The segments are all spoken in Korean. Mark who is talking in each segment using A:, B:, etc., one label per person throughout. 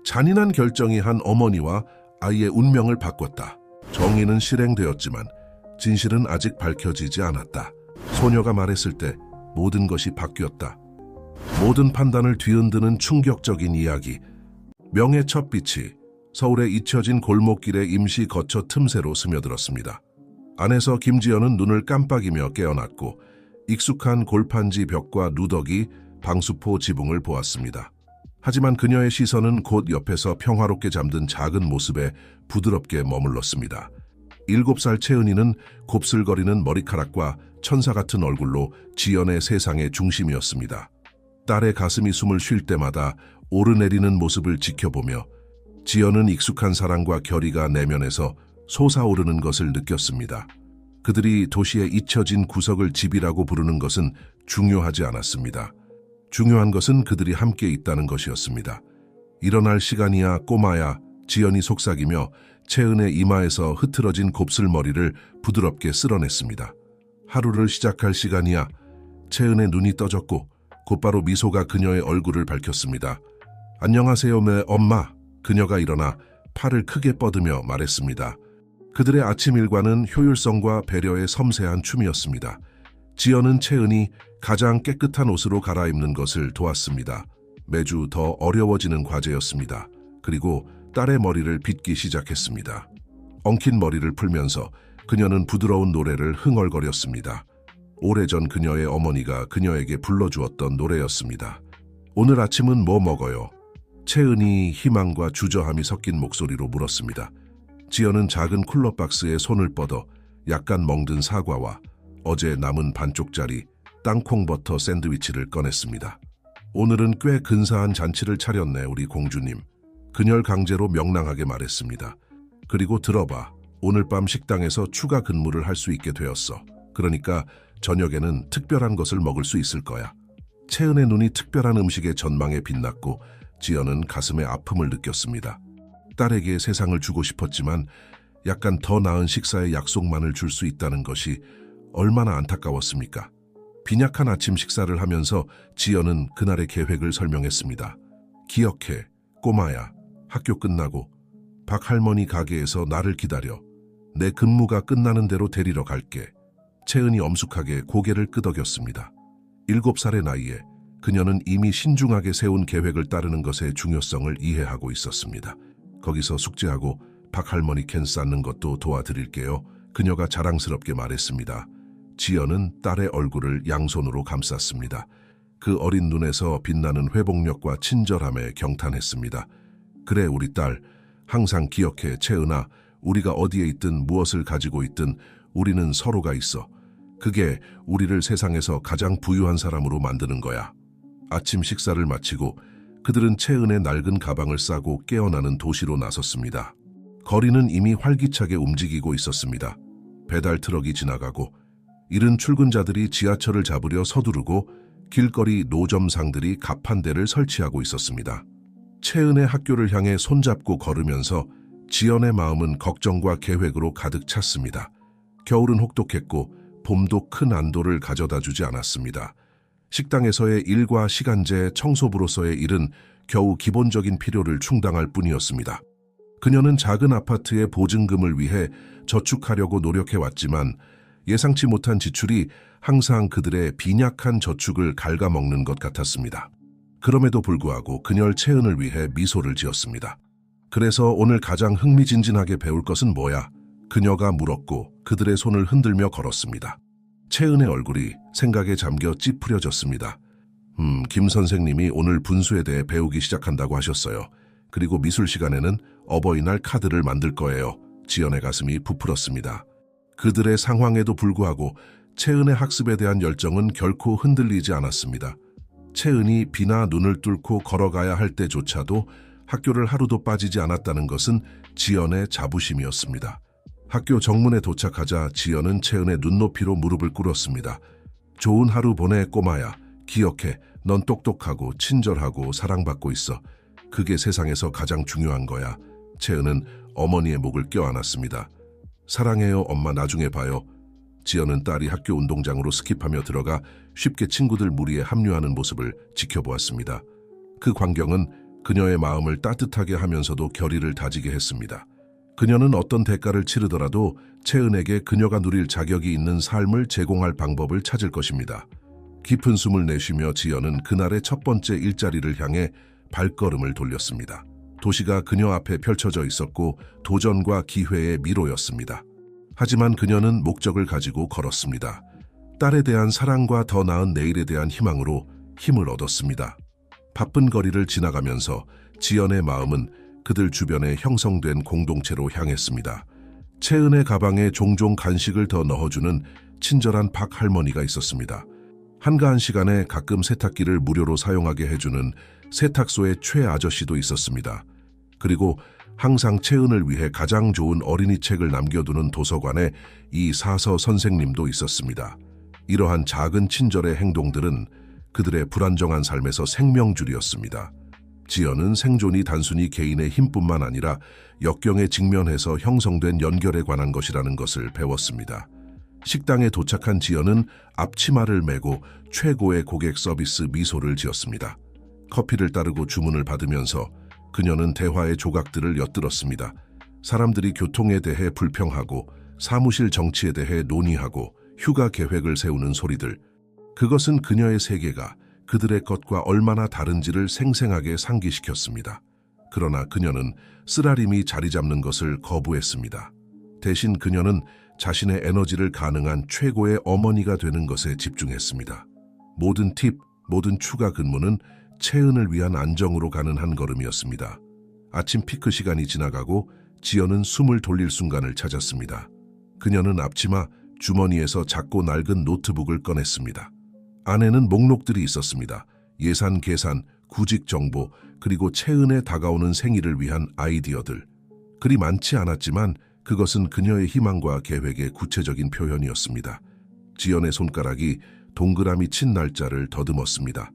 A: 잔인한 결정이 한 어머니와 아이의 운명을 바꿨다. 정의는 실행되었지만 진실은 아직 밝혀지지 않았다. 소녀가 말했을 때 모든 것이 바뀌었다. 모든 판단을 뒤흔드는 충격적인 이야기. 명의 첫 빛이 서울의 잊혀진 골목길에 임시 거처 틈새로 스며들었습니다. 안에서 김지연은 눈을 깜빡이며 깨어났고 익숙한 골판지 벽과 누더기, 방수포 지붕을 보았습니다. 하지만 그녀의 시선은 곧 옆에서 평화롭게 잠든 작은 모습에 부드럽게 머물렀습니다. 7살 채은이는 곱슬거리는 머리카락과 천사 같은 얼굴로 지연의 세상의 중심이었습니다. 딸의 가슴이 숨을 쉴 때마다 오르내리는 모습을 지켜보며 지연은 익숙한 사랑과 결의가 내면에서 솟아오르는 것을 느꼈습니다. 그들이 도시의 잊혀진 구석을 집이라고 부르는 것은 중요하지 않았습니다. 중요한 것은 그들이 함께 있다는 것이었습니다. 일어날 시간이야 꼬마야. 지연이 속삭이며 채은의 이마에서 흐트러진 곱슬머리를 부드럽게 쓸어냈습니다. 하루를 시작할 시간이야. 채은의 눈이 떠졌고 곧바로 미소가 그녀의 얼굴을 밝혔습니다. 안녕하세요, 매 엄마. 그녀가 일어나 팔을 크게 뻗으며 말했습니다. 그들의 아침 일과는 효율성과 배려의 섬세한 춤이었습니다. 지연은 채은이 가장 깨끗한 옷으로 갈아입는 것을 도왔습니다. 매주 더 어려워지는 과제였습니다. 그리고 딸의 머리를 빗기 시작했습니다. 엉킨 머리를 풀면서 그녀는 부드러운 노래를 흥얼거렸습니다. 오래전 그녀의 어머니가 그녀에게 불러주었던 노래였습니다. 오늘 아침은 뭐 먹어요? 채은이 희망과 주저함이 섞인 목소리로 물었습니다. 지연은 작은 쿨러박스에 손을 뻗어 약간 멍든 사과와 어제 남은 반쪽짜리 땅콩버터 샌드위치를 꺼냈습니다. 오늘은 꽤 근사한 잔치를 차렸네, 우리 공주님. 그녀를 강제로 명랑하게 말했습니다. 그리고 들어봐. 오늘 밤 식당에서 추가 근무를 할 수 있게 되었어. 그러니까 저녁에는 특별한 것을 먹을 수 있을 거야. 채은의 눈이 특별한 음식의 전망에 빛났고 지연은 가슴에 아픔을 느꼈습니다. 딸에게 세상을 주고 싶었지만 약간 더 나은 식사의 약속만을 줄 수 있다는 것이 얼마나 안타까웠습니까? 빈약한 아침 식사를 하면서 지연은 그날의 계획을 설명했습니다. 기억해, 꼬마야. 학교 끝나고 박할머니 가게에서 나를 기다려. 내 근무가 끝나는 대로 데리러 갈게. 채은이 엄숙하게 고개를 끄덕였습니다. 7살의 나이에 그녀는 이미 신중하게 세운 계획을 따르는 것의 중요성을 이해하고 있었습니다. 거기서 숙제하고 박할머니 캔 쌓는 것도 도와드릴게요. 그녀가 자랑스럽게 말했습니다. 지연은 딸의 얼굴을 양손으로 감쌌습니다. 그 어린 눈에서 빛나는 회복력과 친절함에 경탄했습니다. 그래, 우리 딸. 항상 기억해, 채은아. 우리가 어디에 있든 무엇을 가지고 있든 우리는 서로가 있어. 그게 우리를 세상에서 가장 부유한 사람으로 만드는 거야. 아침 식사를 마치고 그들은 채은의 낡은 가방을 싸고 깨어나는 도시로 나섰습니다. 거리는 이미 활기차게 움직이고 있었습니다. 배달 트럭이 지나가고 이른 출근자들이 지하철을 잡으려 서두르고 길거리 노점상들이 가판대를 설치하고 있었습니다. 채은의 학교를 향해 손잡고 걸으면서 지연의 마음은 걱정과 계획으로 가득 찼습니다. 겨울은 혹독했고 봄도 큰 안도를 가져다 주지 않았습니다. 식당에서의 일과 시간제, 청소부로서의 일은 겨우 기본적인 필요를 충당할 뿐이었습니다. 그녀는 작은 아파트의 보증금을 위해 저축하려고 노력해왔지만 예상치 못한 지출이 항상 그들의 빈약한 저축을 갉아먹는 것 같았습니다. 그럼에도 불구하고 그녀를 채은을 위해 미소를 지었습니다. 그래서 오늘 가장 흥미진진하게 배울 것은 뭐야? 그녀가 물었고 그들의 손을 흔들며 걸었습니다. 채은의 얼굴이 생각에 잠겨 찌푸려졌습니다. 김 선생님이 오늘 분수에 대해 배우기 시작한다고 하셨어요. 그리고 미술 시간에는 어버이날 카드를 만들 거예요. 지연의 가슴이 부풀었습니다. 그들의 상황에도 불구하고 채은의 학습에 대한 열정은 결코 흔들리지 않았습니다. 채은이 비나 눈을 뚫고 걸어가야 할 때조차도 학교를 하루도 빠지지 않았다는 것은 지연의 자부심이었습니다. 학교 정문에 도착하자 지연은 채은의 눈높이로 무릎을 꿇었습니다. 좋은 하루 보내, 꼬마야. 기억해, 넌 똑똑하고 친절하고 사랑받고 있어. 그게 세상에서 가장 중요한 거야. 채은은 어머니의 목을 껴안았습니다. 사랑해요, 엄마. 나중에 봐요. 지연은 딸이 학교 운동장으로 스킵하며 들어가 쉽게 친구들 무리에 합류하는 모습을 지켜보았습니다. 그 광경은 그녀의 마음을 따뜻하게 하면서도 결의를 다지게 했습니다. 그녀는 어떤 대가를 치르더라도 채은에게 그녀가 누릴 자격이 있는 삶을 제공할 방법을 찾을 것입니다. 깊은 숨을 내쉬며 지연은 그날의 첫 번째 일자리를 향해 발걸음을 돌렸습니다. 도시가 그녀 앞에 펼쳐져 있었고 도전과 기회의 미로였습니다. 하지만 그녀는 목적을 가지고 걸었습니다. 딸에 대한 사랑과 더 나은 내일에 대한 희망으로 힘을 얻었습니다. 바쁜 거리를 지나가면서 지연의 마음은 그들 주변에 형성된 공동체로 향했습니다. 채은의 가방에 종종 간식을 더 넣어주는 친절한 박 할머니가 있었습니다. 한가한 시간에 가끔 세탁기를 무료로 사용하게 해주는 세탁소의 최 아저씨도 있었습니다. 그리고 항상 채은을 위해 가장 좋은 어린이 책을 남겨두는 도서관에 이 사서 선생님도 있었습니다. 이러한 작은 친절의 행동들은 그들의 불안정한 삶에서 생명줄이었습니다. 지연은 생존이 단순히 개인의 힘뿐만 아니라 역경에 직면해서 형성된 연결에 관한 것이라는 것을 배웠습니다. 식당에 도착한 지연은 앞치마를 메고 최고의 고객 서비스 미소를 지었습니다. 커피를 따르고 주문을 받으면서 그녀는 대화의 조각들을 엿들었습니다. 사람들이 교통에 대해 불평하고 사무실 정치에 대해 논의하고 휴가 계획을 세우는 소리들. 그것은 그녀의 세계가 그들의 것과 얼마나 다른지를 생생하게 상기시켰습니다. 그러나 그녀는 쓰라림이 자리 잡는 것을 거부했습니다. 대신 그녀는 자신의 에너지를 가능한 최고의 어머니가 되는 것에 집중했습니다. 모든 팁, 모든 추가 근무는 채은을 위한 안정으로 가는 한 걸음이었습니다. 아침 피크 시간이 지나가고 지연은 숨을 돌릴 순간을 찾았습니다. 그녀는 앞치마 주머니에서 작고 낡은 노트북을 꺼냈습니다. 안에는 목록들이 있었습니다. 예산 계산, 구직 정보, 그리고 채은에 다가오는 생일을 위한 아이디어들. 그리 많지 않았지만 그것은 그녀의 희망과 계획의 구체적인 표현이었습니다. 지연의 손가락이 동그라미 친 날짜를 더듬었습니다.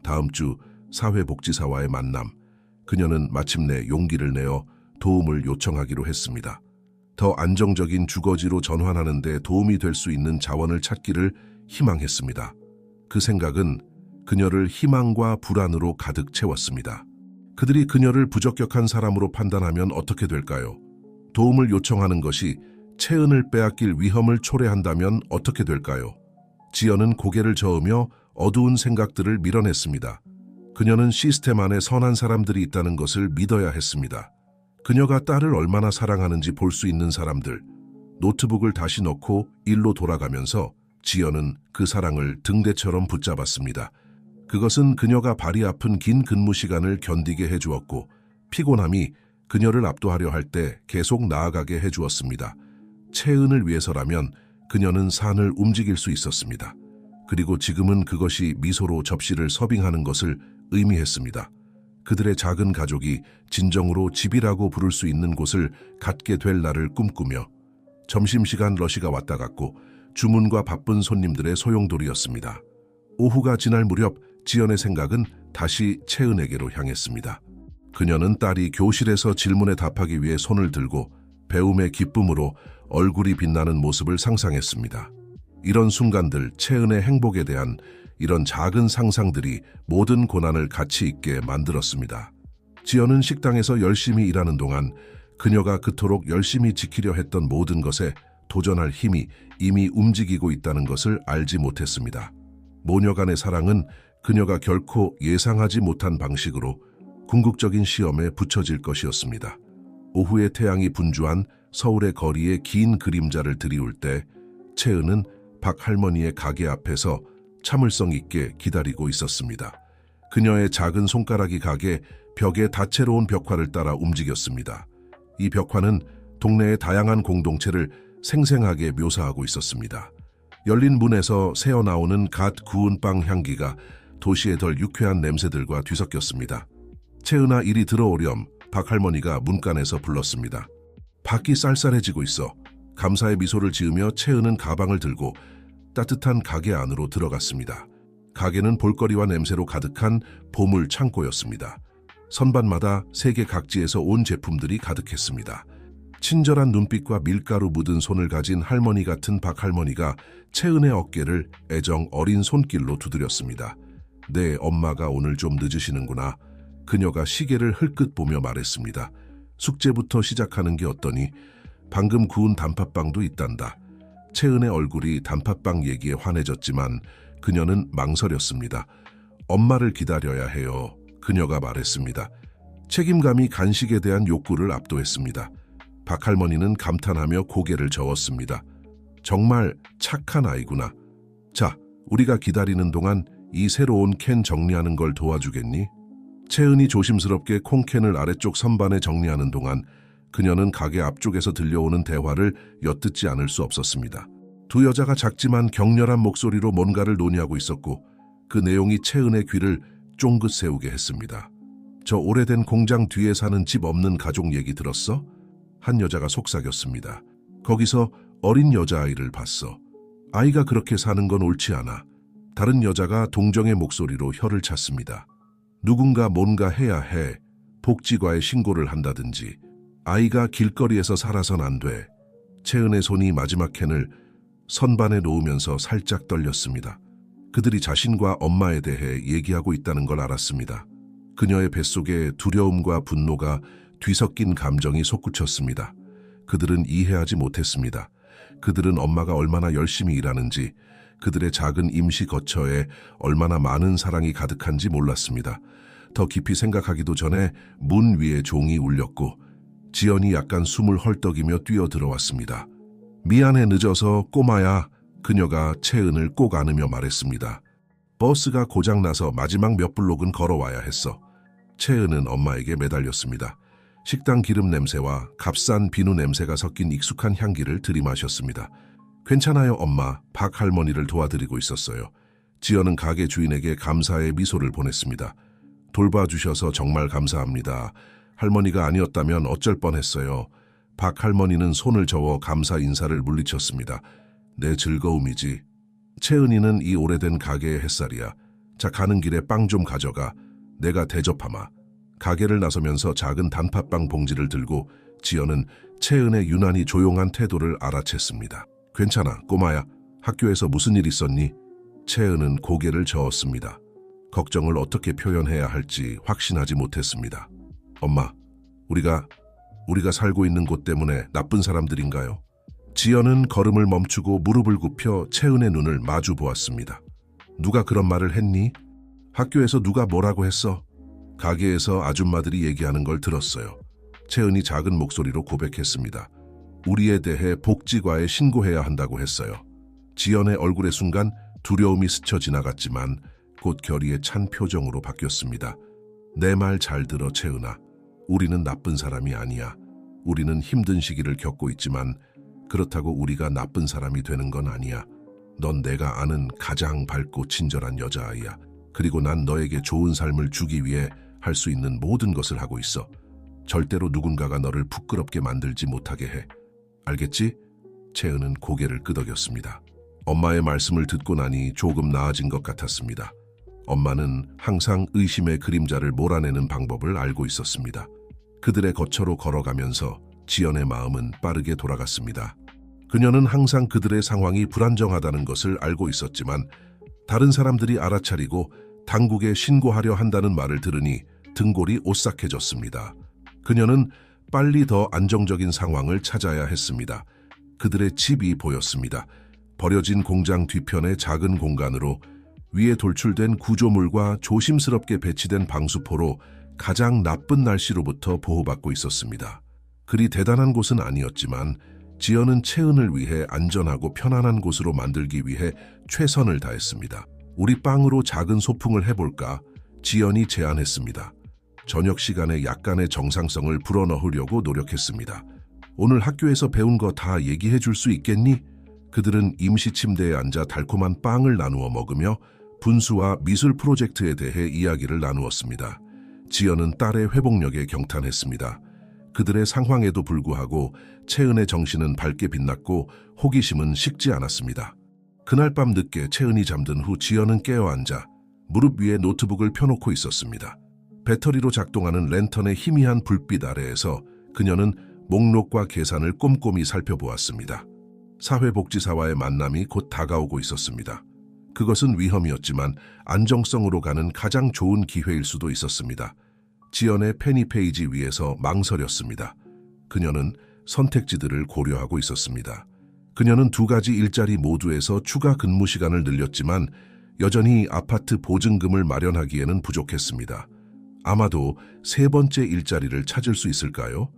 A: 다음 주 사회복지사와의 만남. 그녀는 마침내 용기를 내어 도움을 요청하기로 했습니다. 더 안정적인 주거지로 전환하는 데 도움이 될 수 있는 자원을 찾기를 희망했습니다. 그 생각은 그녀를 희망과 불안으로 가득 채웠습니다. 그들이 그녀를 부적격한 사람으로 판단하면 어떻게 될까요? 도움을 요청하는 것이 채은을 빼앗길 위험을 초래한다면 어떻게 될까요? 지연은 고개를 저으며 어두운 생각들을 밀어냈습니다. 그녀는 시스템 안에 선한 사람들이 있다는 것을 믿어야 했습니다. 그녀가 딸을 얼마나 사랑하는지 볼 수 있는 사람들. 노트북을 다시 넣고 일로 돌아가면서 지연은 그 사랑을 등대처럼 붙잡았습니다. 그것은 그녀가 발이 아픈 긴 근무 시간을 견디게 해주었고 피곤함이 그녀를 압도하려 할 때 계속 나아가게 해주었습니다. 채은을 위해서라면 그녀는 산을 움직일 수 있었습니다. 그리고 지금은 그것이 미소로 접시를 서빙하는 것을 의미했습니다. 그들의 작은 가족이 진정으로 집이라고 부를 수 있는 곳을 갖게 될 날을 꿈꾸며 점심시간 러시가 왔다 갔고 주문과 바쁜 손님들의 소용돌이였습니다. 오후가 지날 무렵 지연의 생각은 다시 채은에게로 향했습니다. 그녀는 딸이 교실에서 질문에 답하기 위해 손을 들고 배움의 기쁨으로 얼굴이 빛나는 모습을 상상했습니다. 이런 순간들, 채은의 행복에 대한 이런 작은 상상들이 모든 고난을 가치 있게 만들었습니다. 지연은 식당에서 열심히 일하는 동안 그녀가 그토록 열심히 지키려 했던 모든 것에 도전할 힘이 이미 움직이고 있다는 것을 알지 못했습니다. 모녀 간의 사랑은 그녀가 결코 예상하지 못한 방식으로 궁극적인 시험에 붙여질 것이었습니다. 오후의 태양이 분주한 서울의 거리에 긴 그림자를 드리울 때 채은은 박 할머니의 가게 앞에서 참을성 있게 기다리고 있었습니다. 그녀의 작은 손가락이 가게 벽에 다채로운 벽화를 따라 움직였습니다. 이 벽화는 동네의 다양한 공동체를 생생하게 묘사하고 있었습니다. 열린 문에서 새어나오는 갓 구운 빵 향기가 도시의 덜 유쾌한 냄새들과 뒤섞였습니다. 채은아, 이리 들어오렴. 박 할머니가 문간에서 불렀습니다. 밖이 쌀쌀해지고 있어. 감사의 미소를 지으며 채은은 가방을 들고 따뜻한 가게 안으로 들어갔습니다. 가게는 볼거리와 냄새로 가득한 보물 창고였습니다. 선반마다 세계 각지에서 온 제품들이 가득했습니다. 친절한 눈빛과 밀가루 묻은 손을 가진 할머니 같은 박 할머니가 채은의 어깨를 애정 어린 손길로 두드렸습니다. 네, 엄마가 오늘 좀 늦으시는구나. 그녀가 시계를 흘끗 보며 말했습니다. 숙제부터 시작하는 게 어떠니? 방금 구운 단팥빵도 있단다. 채은의 얼굴이 단팥빵 얘기에 환해졌지만 그녀는 망설였습니다. 엄마를 기다려야 해요. 그녀가 말했습니다. 책임감이 간식에 대한 욕구를 압도했습니다. 박할머니는 감탄하며 고개를 저었습니다. 정말 착한 아이구나. 자, 우리가 기다리는 동안 이 새로운 캔 정리하는 걸 도와주겠니? 채은이 조심스럽게 콩캔을 아래쪽 선반에 정리하는 동안 그녀는 가게 앞쪽에서 들려오는 대화를 엿듣지 않을 수 없었습니다. 두 여자가 작지만 격렬한 목소리로 뭔가를 논의하고 있었고 그 내용이 채은의 귀를 쫑긋 세우게 했습니다. 저 오래된 공장 뒤에 사는 집 없는 가족 얘기 들었어? 한 여자가 속삭였습니다. 거기서 어린 여자아이를 봤어. 아이가 그렇게 사는 건 옳지 않아. 다른 여자가 동정의 목소리로 혀를 찼습니다. 누군가 뭔가 해야 해. 복지과에 신고를 한다든지. 아이가 길거리에서 살아선 안 돼. 채은의 손이 마지막 캔을 선반에 놓으면서 살짝 떨렸습니다. 그들이 자신과 엄마에 대해 얘기하고 있다는 걸 알았습니다. 그녀의 뱃속에 두려움과 분노가 뒤섞인 감정이 솟구쳤습니다. 그들은 이해하지 못했습니다. 그들은 엄마가 얼마나 열심히 일하는지, 그들의 작은 임시 거처에 얼마나 많은 사랑이 가득한지 몰랐습니다. 더 깊이 생각하기도 전에 문 위에 종이 울렸고 지연이 약간 숨을 헐떡이며 뛰어들어왔습니다. 미안해 늦어서 꼬마야. 그녀가 채은을 꼭 안으며 말했습니다. 버스가 고장나서 마지막 몇 블록은 걸어와야 했어. 채은은 엄마에게 매달렸습니다. 식당 기름 냄새와 값싼 비누 냄새가 섞인 익숙한 향기를 들이마셨습니다. 괜찮아요 엄마, 박 할머니를 도와드리고 있었어요. 지연은 가게 주인에게 감사의 미소를 보냈습니다. 돌봐주셔서 정말 감사합니다. 할머니가 아니었다면 어쩔 뻔했어요. 박 할머니는 손을 저어 감사 인사를 물리쳤습니다. 내 즐거움이지. 채은이는 이 오래된 가게의 햇살이야. 자, 가는 길에 빵 좀 가져가. 내가 대접하마. 가게를 나서면서 작은 단팥빵 봉지를 들고 지연은 채은의 유난히 조용한 태도를 알아챘습니다. 괜찮아, 꼬마야. 학교에서 무슨 일 있었니? 채은은 고개를 저었습니다. 걱정을 어떻게 표현해야 할지 확신하지 못했습니다. 엄마, 우리가 살고 있는 곳 때문에 나쁜 사람들인가요? 지연은 걸음을 멈추고 무릎을 굽혀 채은의 눈을 마주 보았습니다. 누가 그런 말을 했니? 학교에서 누가 뭐라고 했어? 가게에서 아줌마들이 얘기하는 걸 들었어요. 채은이 작은 목소리로 고백했습니다. 우리에 대해 복지과에 신고해야 한다고 했어요. 지연의 얼굴의 순간 두려움이 스쳐 지나갔지만 곧 결의에 찬 표정으로 바뀌었습니다. 내 말 잘 들어 채은아. 우리는 나쁜 사람이 아니야. 우리는 힘든 시기를 겪고 있지만 그렇다고 우리가 나쁜 사람이 되는 건 아니야. 넌 내가 아는 가장 밝고 친절한 여자아이야. 그리고 난 너에게 좋은 삶을 주기 위해 할 수 있는 모든 것을 하고 있어. 절대로 누군가가 너를 부끄럽게 만들지 못하게 해. 알겠지? 채은은 고개를 끄덕였습니다. 엄마의 말씀을 듣고 나니 조금 나아진 것 같았습니다. 엄마는 항상 의심의 그림자를 몰아내는 방법을 알고 있었습니다. 그들의 거처로 걸어가면서 지연의 마음은 빠르게 돌아갔습니다. 그녀는 항상 그들의 상황이 불안정하다는 것을 알고 있었지만 다른 사람들이 알아차리고 당국에 신고하려 한다는 말을 들으니 등골이 오싹해졌습니다. 그녀는 빨리 더 안정적인 상황을 찾아야 했습니다. 그들의 집이 보였습니다. 버려진 공장 뒤편의 작은 공간으로 위에 돌출된 구조물과 조심스럽게 배치된 방수포로 가장 나쁜 날씨로부터 보호받고 있었습니다. 그리 대단한 곳은 아니었지만 지연은 채은을 위해 안전하고 편안한 곳으로 만들기 위해 최선을 다했습니다. 우리 빵으로 작은 소풍을 해볼까? 지연이 제안했습니다. 저녁 시간에 약간의 정상성을 불어넣으려고 노력했습니다. 오늘 학교에서 배운 거 다 얘기해 줄 수 있겠니? 그들은 임시 침대에 앉아 달콤한 빵을 나누어 먹으며 분수와 미술 프로젝트에 대해 이야기를 나누었습니다. 지연은 딸의 회복력에 경탄했습니다. 그들의 상황에도 불구하고 채은의 정신은 밝게 빛났고 호기심은 식지 않았습니다. 그날 밤 늦게 채은이 잠든 후 지연은 깨어앉아 무릎 위에 노트북을 펴놓고 있었습니다. 배터리로 작동하는 랜턴의 희미한 불빛 아래에서 그녀는 목록과 계산을 꼼꼼히 살펴보았습니다. 사회복지사와의 만남이 곧 다가오고 있었습니다. 그것은 위험이었지만 안정성으로 가는 가장 좋은 기회일 수도 있었습니다. 지연의 페니 페이지 위에서 망설였습니다. 그녀는 선택지들을 고려하고 있었습니다. 그녀는 2가지 일자리 모두에서 추가 근무 시간을 늘렸지만 여전히 아파트 보증금을 마련하기에는 부족했습니다. 아마도 3번째 일자리를 찾을 수 있을까요?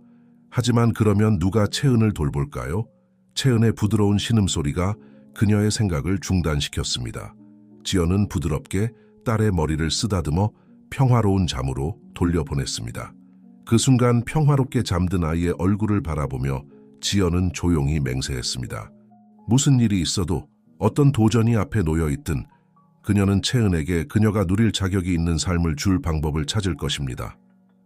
A: 하지만 그러면 누가 채은을 돌볼까요? 채은의 부드러운 신음소리가 그녀의 생각을 중단시켰습니다. 지연은 부드럽게 딸의 머리를 쓰다듬어 평화로운 잠으로 돌려보냈습니다. 그 순간 평화롭게 잠든 아이의 얼굴을 바라보며 지연은 조용히 맹세했습니다. 무슨 일이 있어도 어떤 도전이 앞에 놓여있든 그녀는 채은에게 그녀가 누릴 자격이 있는 삶을 줄 방법을 찾을 것입니다.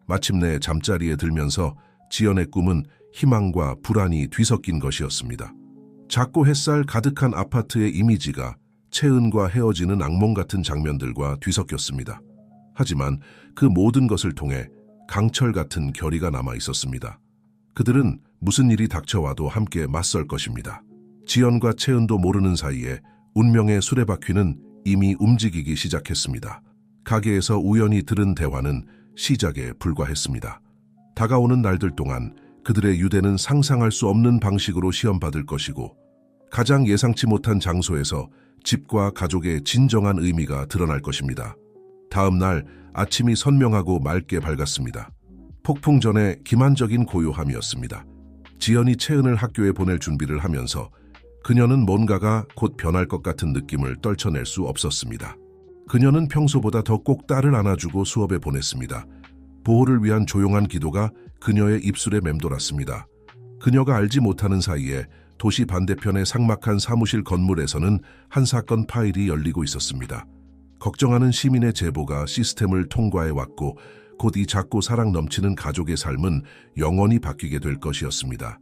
A: 마침내 잠자리에 들면서 지연의 꿈은 희망과 불안이 뒤섞인 것이었습니다. 작고 햇살 가득한 아파트의 이미지가 채은과 헤어지는 악몽 같은 장면들과 뒤섞였습니다. 하지만 그 모든 것을 통해 강철 같은 결의가 남아 있었습니다. 그들은 무슨 일이 닥쳐와도 함께 맞설 것입니다. 지연과 채은도 모르는 사이에 운명의 수레바퀴는 이미 움직이기 시작했습니다. 가게에서 우연히 들은 대화는 시작에 불과했습니다. 다가오는 날들 동안 그들의 유대는 상상할 수 없는 방식으로 시험받을 것이고 가장 예상치 못한 장소에서 집과 가족의 진정한 의미가 드러날 것입니다. 다음 날 아침이 선명하고 맑게 밝았습니다. 폭풍 전에 기만적인 고요함이었습니다. 지연이 채은을 학교에 보낼 준비를 하면서 그녀는 뭔가가 곧 변할 것 같은 느낌을 떨쳐낼 수 없었습니다. 그녀는 평소보다 더 꼭 딸을 안아주고 수업에 보냈습니다. 보호를 위한 조용한 기도가 그녀의 입술에 맴돌았습니다. 그녀가 알지 못하는 사이에 도시 반대편의 삭막한 사무실 건물에서는 한 사건 파일이 열리고 있었습니다. 걱정하는 시민의 제보가 시스템을 통과해 왔고 곧 이 작고 사랑 넘치는 가족의 삶은 영원히 바뀌게 될 것이었습니다.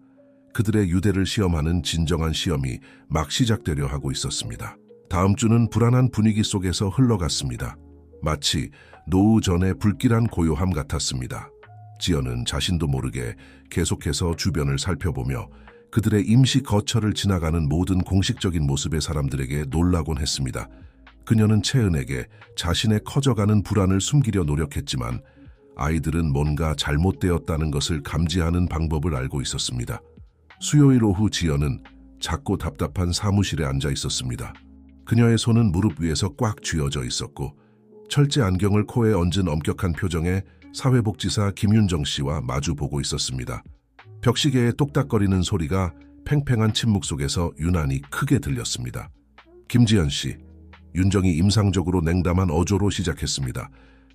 A: 그들의 유대를 시험하는 진정한 시험이 막 시작되려 하고 있었습니다. 다음 주는 불안한 분위기 속에서 흘러갔습니다. 마치 노후 전의 불길한 고요함 같았습니다. 지연은 자신도 모르게 계속해서 주변을 살펴보며 그들의 임시 거처를 지나가는 모든 공식적인 모습의 사람들에게 놀라곤 했습니다. 그녀는 채은에게 자신의 커져가는 불안을 숨기려 노력했지만 아이들은 뭔가 잘못되었다는 것을 감지하는 방법을 알고 있었습니다. 수요일 오후 지연은 작고 답답한 사무실에 앉아 있었습니다. 그녀의 손은 무릎 위에서 꽉 쥐어져 있었고 철제 안경을 코에 얹은 엄격한 표정의 사회복지사 김윤정 씨와 마주보고 있었습니다. 벽시계의 똑딱거리는 소리가 팽팽한 침묵 속에서 유난히 크게 들렸습니다. 김지연 씨, 윤정이 임상적으로 냉담한 어조로 시작했습니다.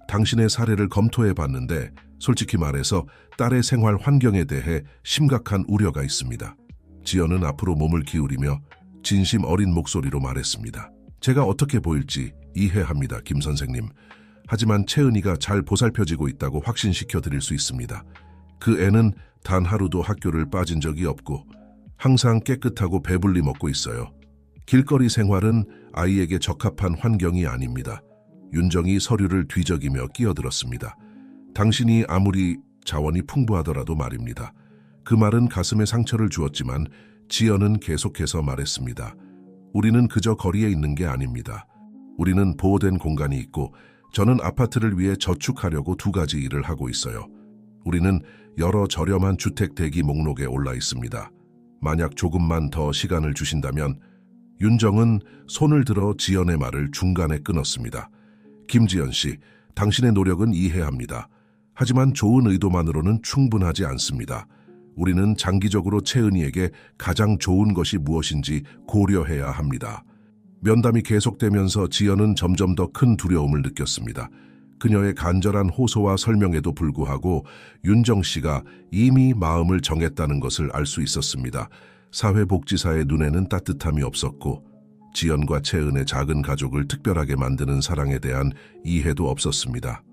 A: 당신의 사례를 검토해 봤는데 솔직히 말해서 딸의 생활 환경에 대해 심각한 우려가 있습니다. 지연은 앞으로 몸을 기울이며 진심 어린 목소리로 말했습니다. 제가 어떻게 보일지 이해합니다, 김 선생님. 하지만 채은이가 잘 보살펴지고 있다고 확신시켜 드릴 수 있습니다. 그 애는 단 하루도 학교를 빠진 적이 없고 항상 깨끗하고 배불리 먹고 있어요. 길거리 생활은 아이에게 적합한 환경이 아닙니다. 윤정이 서류를 뒤적이며 끼어들었습니다. 당신이 아무리 자원이 풍부하더라도 말입니다. 그 말은 가슴에 상처를 주었지만 지연은 계속해서 말했습니다. 우리는 그저 거리에 있는 게 아닙니다. 우리는 보호된 공간이 있고 저는 아파트를 위해 저축하려고 2가지 일을 하고 있어요. 우리는 여러 저렴한 주택 대기 목록에 올라 있습니다. 만약 조금만 더 시간을 주신다면. 윤정은 손을 들어 지연의 말을 중간에 끊었습니다. 김지연 씨, 당신의 노력은 이해합니다. 하지만 좋은 의도만으로는 충분하지 않습니다. 우리는 장기적으로 채은이에게 가장 좋은 것이 무엇인지 고려해야 합니다. 면담이 계속되면서 지연은 점점 더 큰 두려움을 느꼈습니다. 그녀의 간절한 호소와 설명에도 불구하고 윤정 씨가 이미 마음을 정했다는 것을 알 수 있었습니다. 사회복지사의 눈에는 따뜻함이 없었고 지연과 채은의 작은 가족을 특별하게 만드는 사랑에 대한 이해도 없었습니다.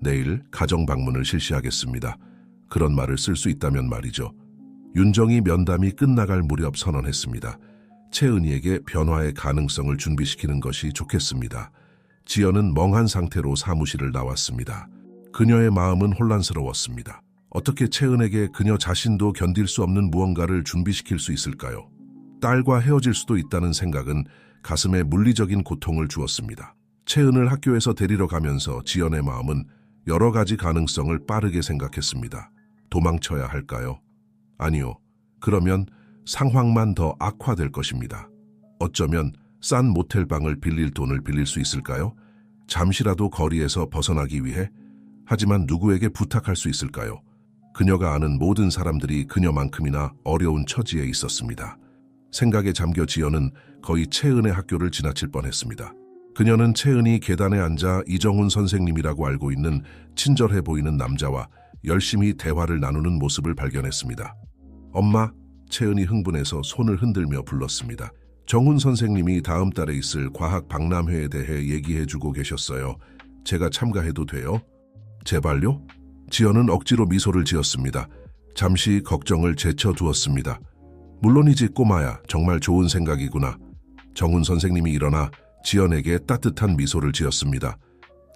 A: 내일 가정 방문을 실시하겠습니다. 그런 말을 쓸 수 있다면 말이죠. 윤정이 면담이 끝나갈 무렵 선언했습니다. 채은이에게 변화의 가능성을 준비시키는 것이 좋겠습니다. 지연은 멍한 상태로 사무실을 나왔습니다. 그녀의 마음은 혼란스러웠습니다. 어떻게 채은에게 그녀 자신도 견딜 수 없는 무언가를 준비시킬 수 있을까요? 딸과 헤어질 수도 있다는 생각은 가슴에 물리적인 고통을 주었습니다. 채은을 학교에서 데리러 가면서 지연의 마음은 여러 가지 가능성을 빠르게 생각했습니다. 도망쳐야 할까요? 아니요. 그러면 상황만 더 악화될 것입니다. 어쩌면 싼 모텔방을 빌릴 돈을 빌릴 수 있을까요? 잠시라도 거리에서 벗어나기 위해? 하지만 누구에게 부탁할 수 있을까요? 그녀가 아는 모든 사람들이 그녀만큼이나 어려운 처지에 있었습니다. 생각에 잠겨 지연은 거의 채은의 학교를 지나칠 뻔했습니다. 그녀는 채은이 계단에 앉아 이정훈 선생님이라고 알고 있는 친절해 보이는 남자와 열심히 대화를 나누는 모습을 발견했습니다. 엄마, 채은이 흥분해서 손을 흔들며 불렀습니다. 정훈 선생님이 다음 달에 있을 과학 박람회에 대해 얘기해주고 계셨어요. 제가 참가해도 돼요? 제발요? 지연은 억지로 미소를 지었습니다. 잠시 걱정을 제쳐두었습니다. 물론이지 꼬마야, 정말 좋은 생각이구나. 정훈 선생님이 일어나 지연에게 따뜻한 미소를 지었습니다.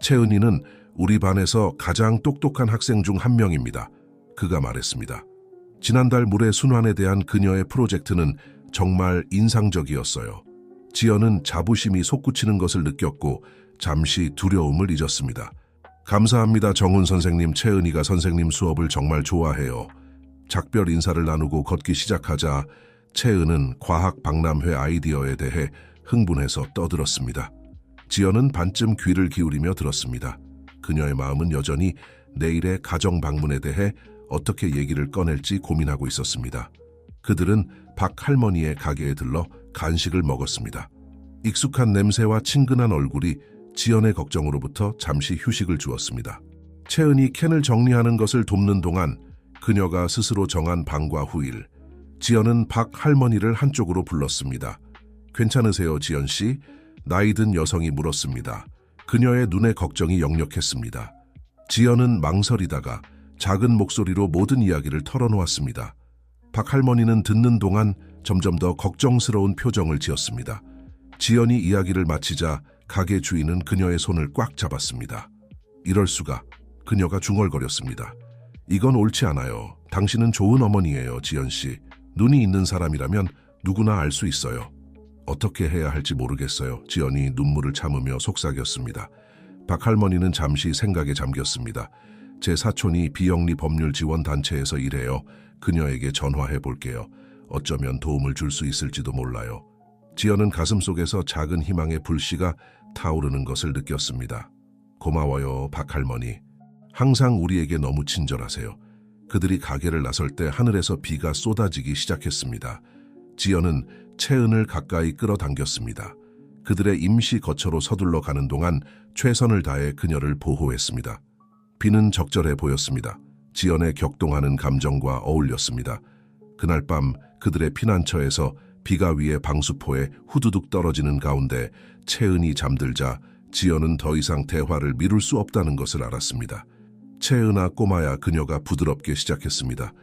A: 채은이는 우리 반에서 가장 똑똑한 학생 중 한 명입니다. 그가 말했습니다. 지난달 물의 순환에 대한 그녀의 프로젝트는 정말 인상적이었어요. 지연은 자부심이 솟구치는 것을 느꼈고 잠시 두려움을 잊었습니다. 감사합니다, 정훈 선생님. 채은이가 선생님 수업을 정말 좋아해요. 작별 인사를 나누고 걷기 시작하자 채은은 과학 박람회 아이디어에 대해 흥분해서 떠들었습니다. 지연은 반쯤 귀를 기울이며 들었습니다. 그녀의 마음은 여전히 내일의 가정 방문에 대해 어떻게 얘기를 꺼낼지 고민하고 있었습니다. 그들은 박 할머니의 가게에 들러 간식을 먹었습니다. 익숙한 냄새와 친근한 얼굴이 지연의 걱정으로부터 잠시 휴식을 주었습니다. 채은이 캔을 정리하는 것을 돕는 동안 그녀가 스스로 정한 방과 후일, 지연은 박 할머니를 한쪽으로 불렀습니다. 괜찮으세요, 지연 씨? 나이든 여성이 물었습니다. 그녀의 눈에 걱정이 역력했습니다. 지연은 망설이다가 작은 목소리로 모든 이야기를 털어놓았습니다. 박 할머니는 듣는 동안 점점 더 걱정스러운 표정을 지었습니다. 지연이 이야기를 마치자 가게 주인은 그녀의 손을 꽉 잡았습니다. 이럴 수가. 그녀가 중얼거렸습니다. 이건 옳지 않아요. 당신은 좋은 어머니예요, 지연 씨. 눈이 있는 사람이라면 누구나 알 수 있어요. 어떻게 해야 할지 모르겠어요. 지연이 눈물을 참으며 속삭였습니다. 박 할머니는 잠시 생각에 잠겼습니다. 제 사촌이 비영리 법률 지원 단체에서 일해요. 그녀에게 전화해 볼게요. 어쩌면 도움을 줄 수 있을지도 몰라요. 지연은 가슴속에서 작은 희망의 불씨가 타오르는 것을 느꼈습니다. 고마워요, 박 할머니. 항상 우리에게 너무 친절하세요. 그들이 가게를 나설 때 하늘에서 비가 쏟아지기 시작했습니다. 지연은 채은을 가까이 끌어당겼습니다. 그들의 임시 거처로 서둘러 가는 동안 최선을 다해 그녀를 보호했습니다. 비는 적절해 보였습니다. 지연의 격동하는 감정과 어울렸습니다. 그날 밤 그들의 피난처에서 비가 위에 방수포에 후두둑 떨어지는 가운데 채은이 잠들자 지연은 더 이상 대화를 미룰 수 없다는 것을 알았습니다. 채은아, 꼬마야, 그녀가 부드럽게 시작했습니다.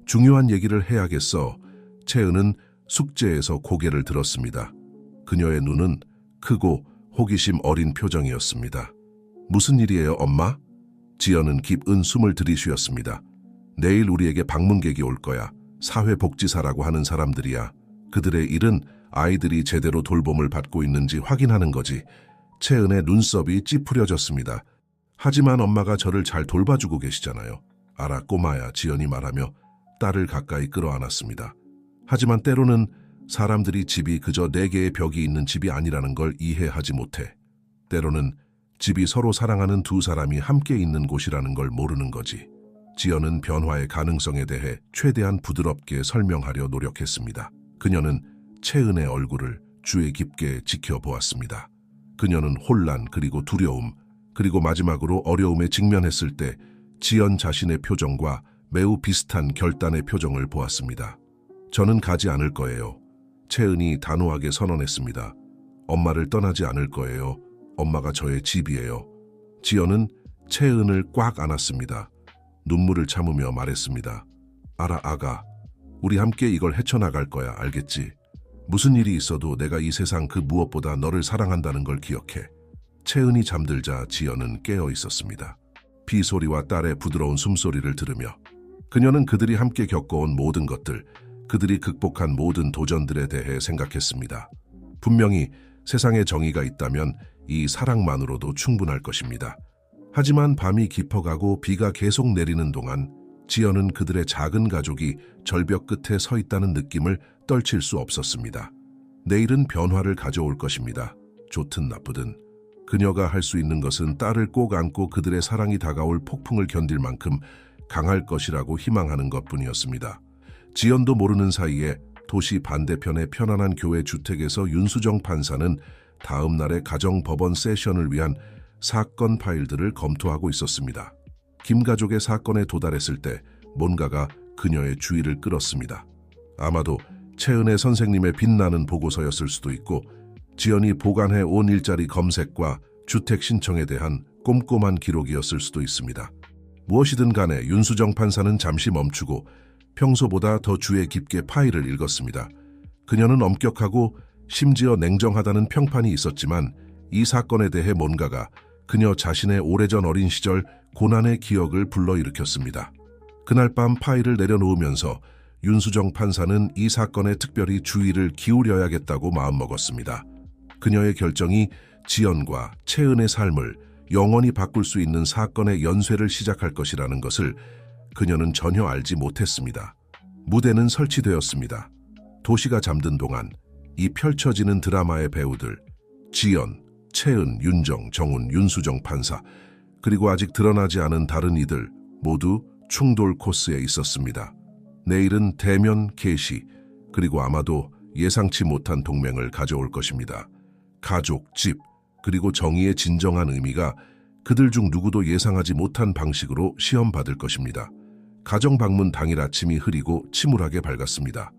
A: 중요한 얘기를 해야겠어. 채은은 숙제에서 고개를 들었습니다. 그녀의 눈은 크고 호기심 어린 표정이었습니다. 무슨 일이에요, 엄마? 지연은 깊은 숨을 들이쉬었습니다. 내일 우리에게 방문객이 올 거야. 사회복지사라고 하는 사람들이야. 그들의 일은 아이들이 제대로 돌봄을 받고 있는지 확인하는 거지. 채은의 눈썹이 찌푸려졌습니다. 하지만 엄마가 저를 잘 돌봐주고 계시잖아요. 알아, 꼬마야, 지연이 말하며 딸을 가까이 끌어안았습니다. 하지만 때로는 사람들이 집이 그저 네 개의 벽이 있는 집이 아니라는 걸 이해하지 못해. 때로는 집이 서로 사랑하는 두 사람이 함께 있는 곳이라는 걸 모르는 거지. 지연은 변화의 가능성에 대해 최대한 부드럽게 설명하려 노력했습니다. 그녀는 채은의 얼굴을 주의 깊게 지켜보았습니다. 그녀는 혼란 그리고 두려움 그리고 마지막으로 어려움에 직면했을 때 지연 자신의 표정과 매우 비슷한 결단의 표정을 보았습니다. 저는 가지 않을 거예요. 채은이 단호하게 선언했습니다. 엄마를 떠나지 않을 거예요. 엄마가 저의 집이에요. 지연은 채은을 꽉 안았습니다. 눈물을 참으며 말했습니다. 알아, 아가. 우리 함께 이걸 헤쳐나갈 거야, 알겠지? 무슨 일이 있어도 내가 이 세상 그 무엇보다 너를 사랑한다는 걸 기억해. 채은이 잠들자 지연은 깨어 있었습니다. 비 소리와 딸의 부드러운 숨소리를 들으며 그녀는 그들이 함께 겪어온 모든 것들, 그들이 극복한 모든 도전들에 대해 생각했습니다. 분명히 세상에 정의가 있다면 이 사랑만으로도 충분할 것입니다. 하지만 밤이 깊어가고 비가 계속 내리는 동안 지연은 그들의 작은 가족이 절벽 끝에 서 있다는 느낌을 떨칠 수 없었습니다. 내일은 변화를 가져올 것입니다. 좋든 나쁘든. 그녀가 할 수 있는 것은 딸을 꼭 안고 그들의 사랑이 다가올 폭풍을 견딜 만큼 강할 것이라고 희망하는 것뿐이었습니다. 지연도 모르는 사이에 도시 반대편의 편안한 교회 주택에서 윤수정 판사는 다음 날의 가정법원 세션을 위한 사건 파일들을 검토하고 있었습니다. 김 가족의 사건에 도달했을 때 뭔가가 그녀의 주의를 끌었습니다. 아마도 최은혜 선생님의 빛나는 보고서였을 수도 있고 지연이 보관해 온 일자리 검색과 주택 신청에 대한 꼼꼼한 기록이었을 수도 있습니다. 무엇이든 간에 윤수정 판사는 잠시 멈추고 평소보다 더 주의 깊게 파일을 읽었습니다. 그녀는 엄격하고 심지어 냉정하다는 평판이 있었지만 이 사건에 대해 뭔가가 그녀 자신의 오래전 어린 시절 고난의 기억을 불러일으켰습니다. 그날 밤 파일을 내려놓으면서 윤수정 판사는 이 사건에 특별히 주의를 기울여야겠다고 마음먹었습니다. 그녀의 결정이 지연과 채은의 삶을 영원히 바꿀 수 있는 사건의 연쇄를 시작할 것이라는 것을 그녀는 전혀 알지 못했습니다. 무대는 설치되었습니다. 도시가 잠든 동안 이 펼쳐지는 드라마의 배우들, 지연, 채은, 윤정, 정훈, 윤수정 판사, 그리고 아직 드러나지 않은 다른 이들 모두 충돌 코스에 있었습니다. 내일은 대면 계시, 그리고 아마도 예상치 못한 동맹을 가져올 것입니다. 가족, 집, 그리고 정의의 진정한 의미가 그들 중 누구도 예상하지 못한 방식으로 시험받을 것입니다. 가정 방문 당일 아침이 흐리고 침울하게 밝았습니다.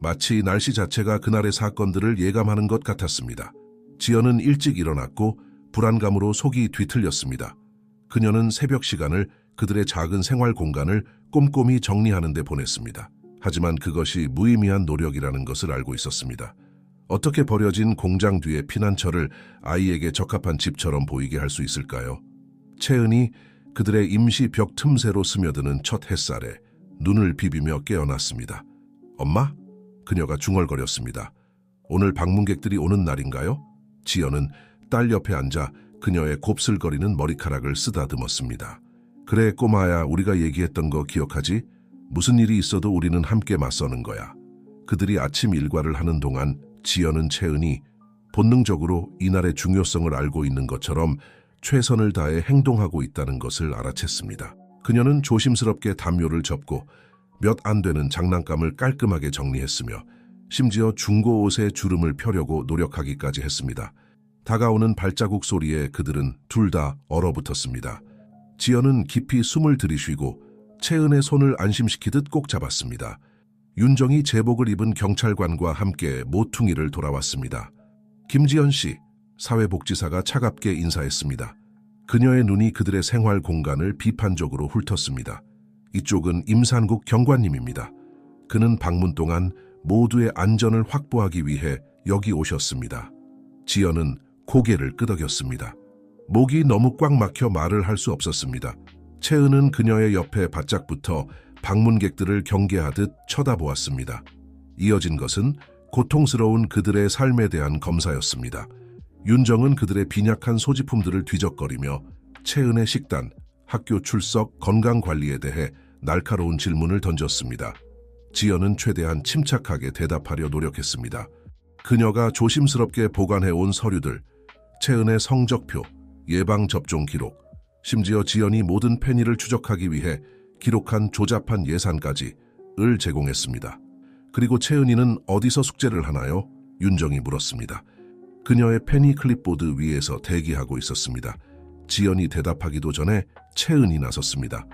A: 마치 날씨 자체가 그날의 사건들을 예감하는 것 같았습니다. 지연은 일찍 일어났고 불안감으로 속이 뒤틀렸습니다. 그녀는 새벽 시간을 그들의 작은 생활 공간을 꼼꼼히 정리하는 데 보냈습니다. 하지만 그것이 무의미한 노력이라는 것을 알고 있었습니다. 어떻게 버려진 공장 뒤의 피난처를 아이에게 적합한 집처럼 보이게 할 수 있을까요? 채은이 그들의 임시 벽 틈새로 스며드는 첫 햇살에 눈을 비비며 깨어났습니다. 엄마? 그녀가 중얼거렸습니다. 오늘 방문객들이 오는 날인가요? 지연은 딸 옆에 앉아 그녀의 곱슬거리는 머리카락을 쓰다듬었습니다. 그래 꼬마야, 우리가 얘기했던 거 기억하지? 무슨 일이 있어도 우리는 함께 맞서는 거야. 그들이 아침 일과를 하는 동안 지연은 채은이 본능적으로 이날의 중요성을 알고 있는 것처럼 최선을 다해 행동하고 있다는 것을 알아챘습니다. 그녀는 조심스럽게 담요를 접고 몇 안 되는 장난감을 깔끔하게 정리했으며 심지어 중고 옷에 주름을 펴려고 노력하기까지 했습니다. 다가오는 발자국 소리에 그들은 둘 다 얼어붙었습니다. 지연은 깊이 숨을 들이쉬고 채은의 손을 안심시키듯 꼭 잡았습니다. 윤정이 제복을 입은 경찰관과 함께 모퉁이를 돌아왔습니다. 김지연 씨, 사회복지사가 차갑게 인사했습니다. 그녀의 눈이 그들의 생활 공간을 비판적으로 훑었습니다. 이쪽은 임산국 경관님입니다. 그는 방문 동안 모두의 안전을 확보하기 위해 여기 오셨습니다. 지연은 고개를 끄덕였습니다. 목이 너무 꽉 막혀 말을 할 수 없었습니다. 채은은 그녀의 옆에 바짝 붙어 방문객들을 경계하듯 쳐다보았습니다. 이어진 것은 고통스러운 그들의 삶에 대한 검사였습니다. 윤정은 그들의 빈약한 소지품들을 뒤적거리며 채은의 식단, 학교 출석, 건강관리에 대해 날카로운 질문을 던졌습니다. 지연은 최대한 침착하게 대답하려 노력했습니다. 그녀가 조심스럽게 보관해온 서류들, 채은의 성적표, 예방접종 기록, 심지어 지연이 모든 페니를 추적하기 위해 기록한 조잡한 예산까지 을 제공했습니다. 그리고 채은이는 어디서 숙제를 하나요? 윤정이 물었습니다. 그녀의 페니 클립보드 위에서 대기하고 있었습니다. 지연이 대답하기도 전에 채은이 나섰습니다.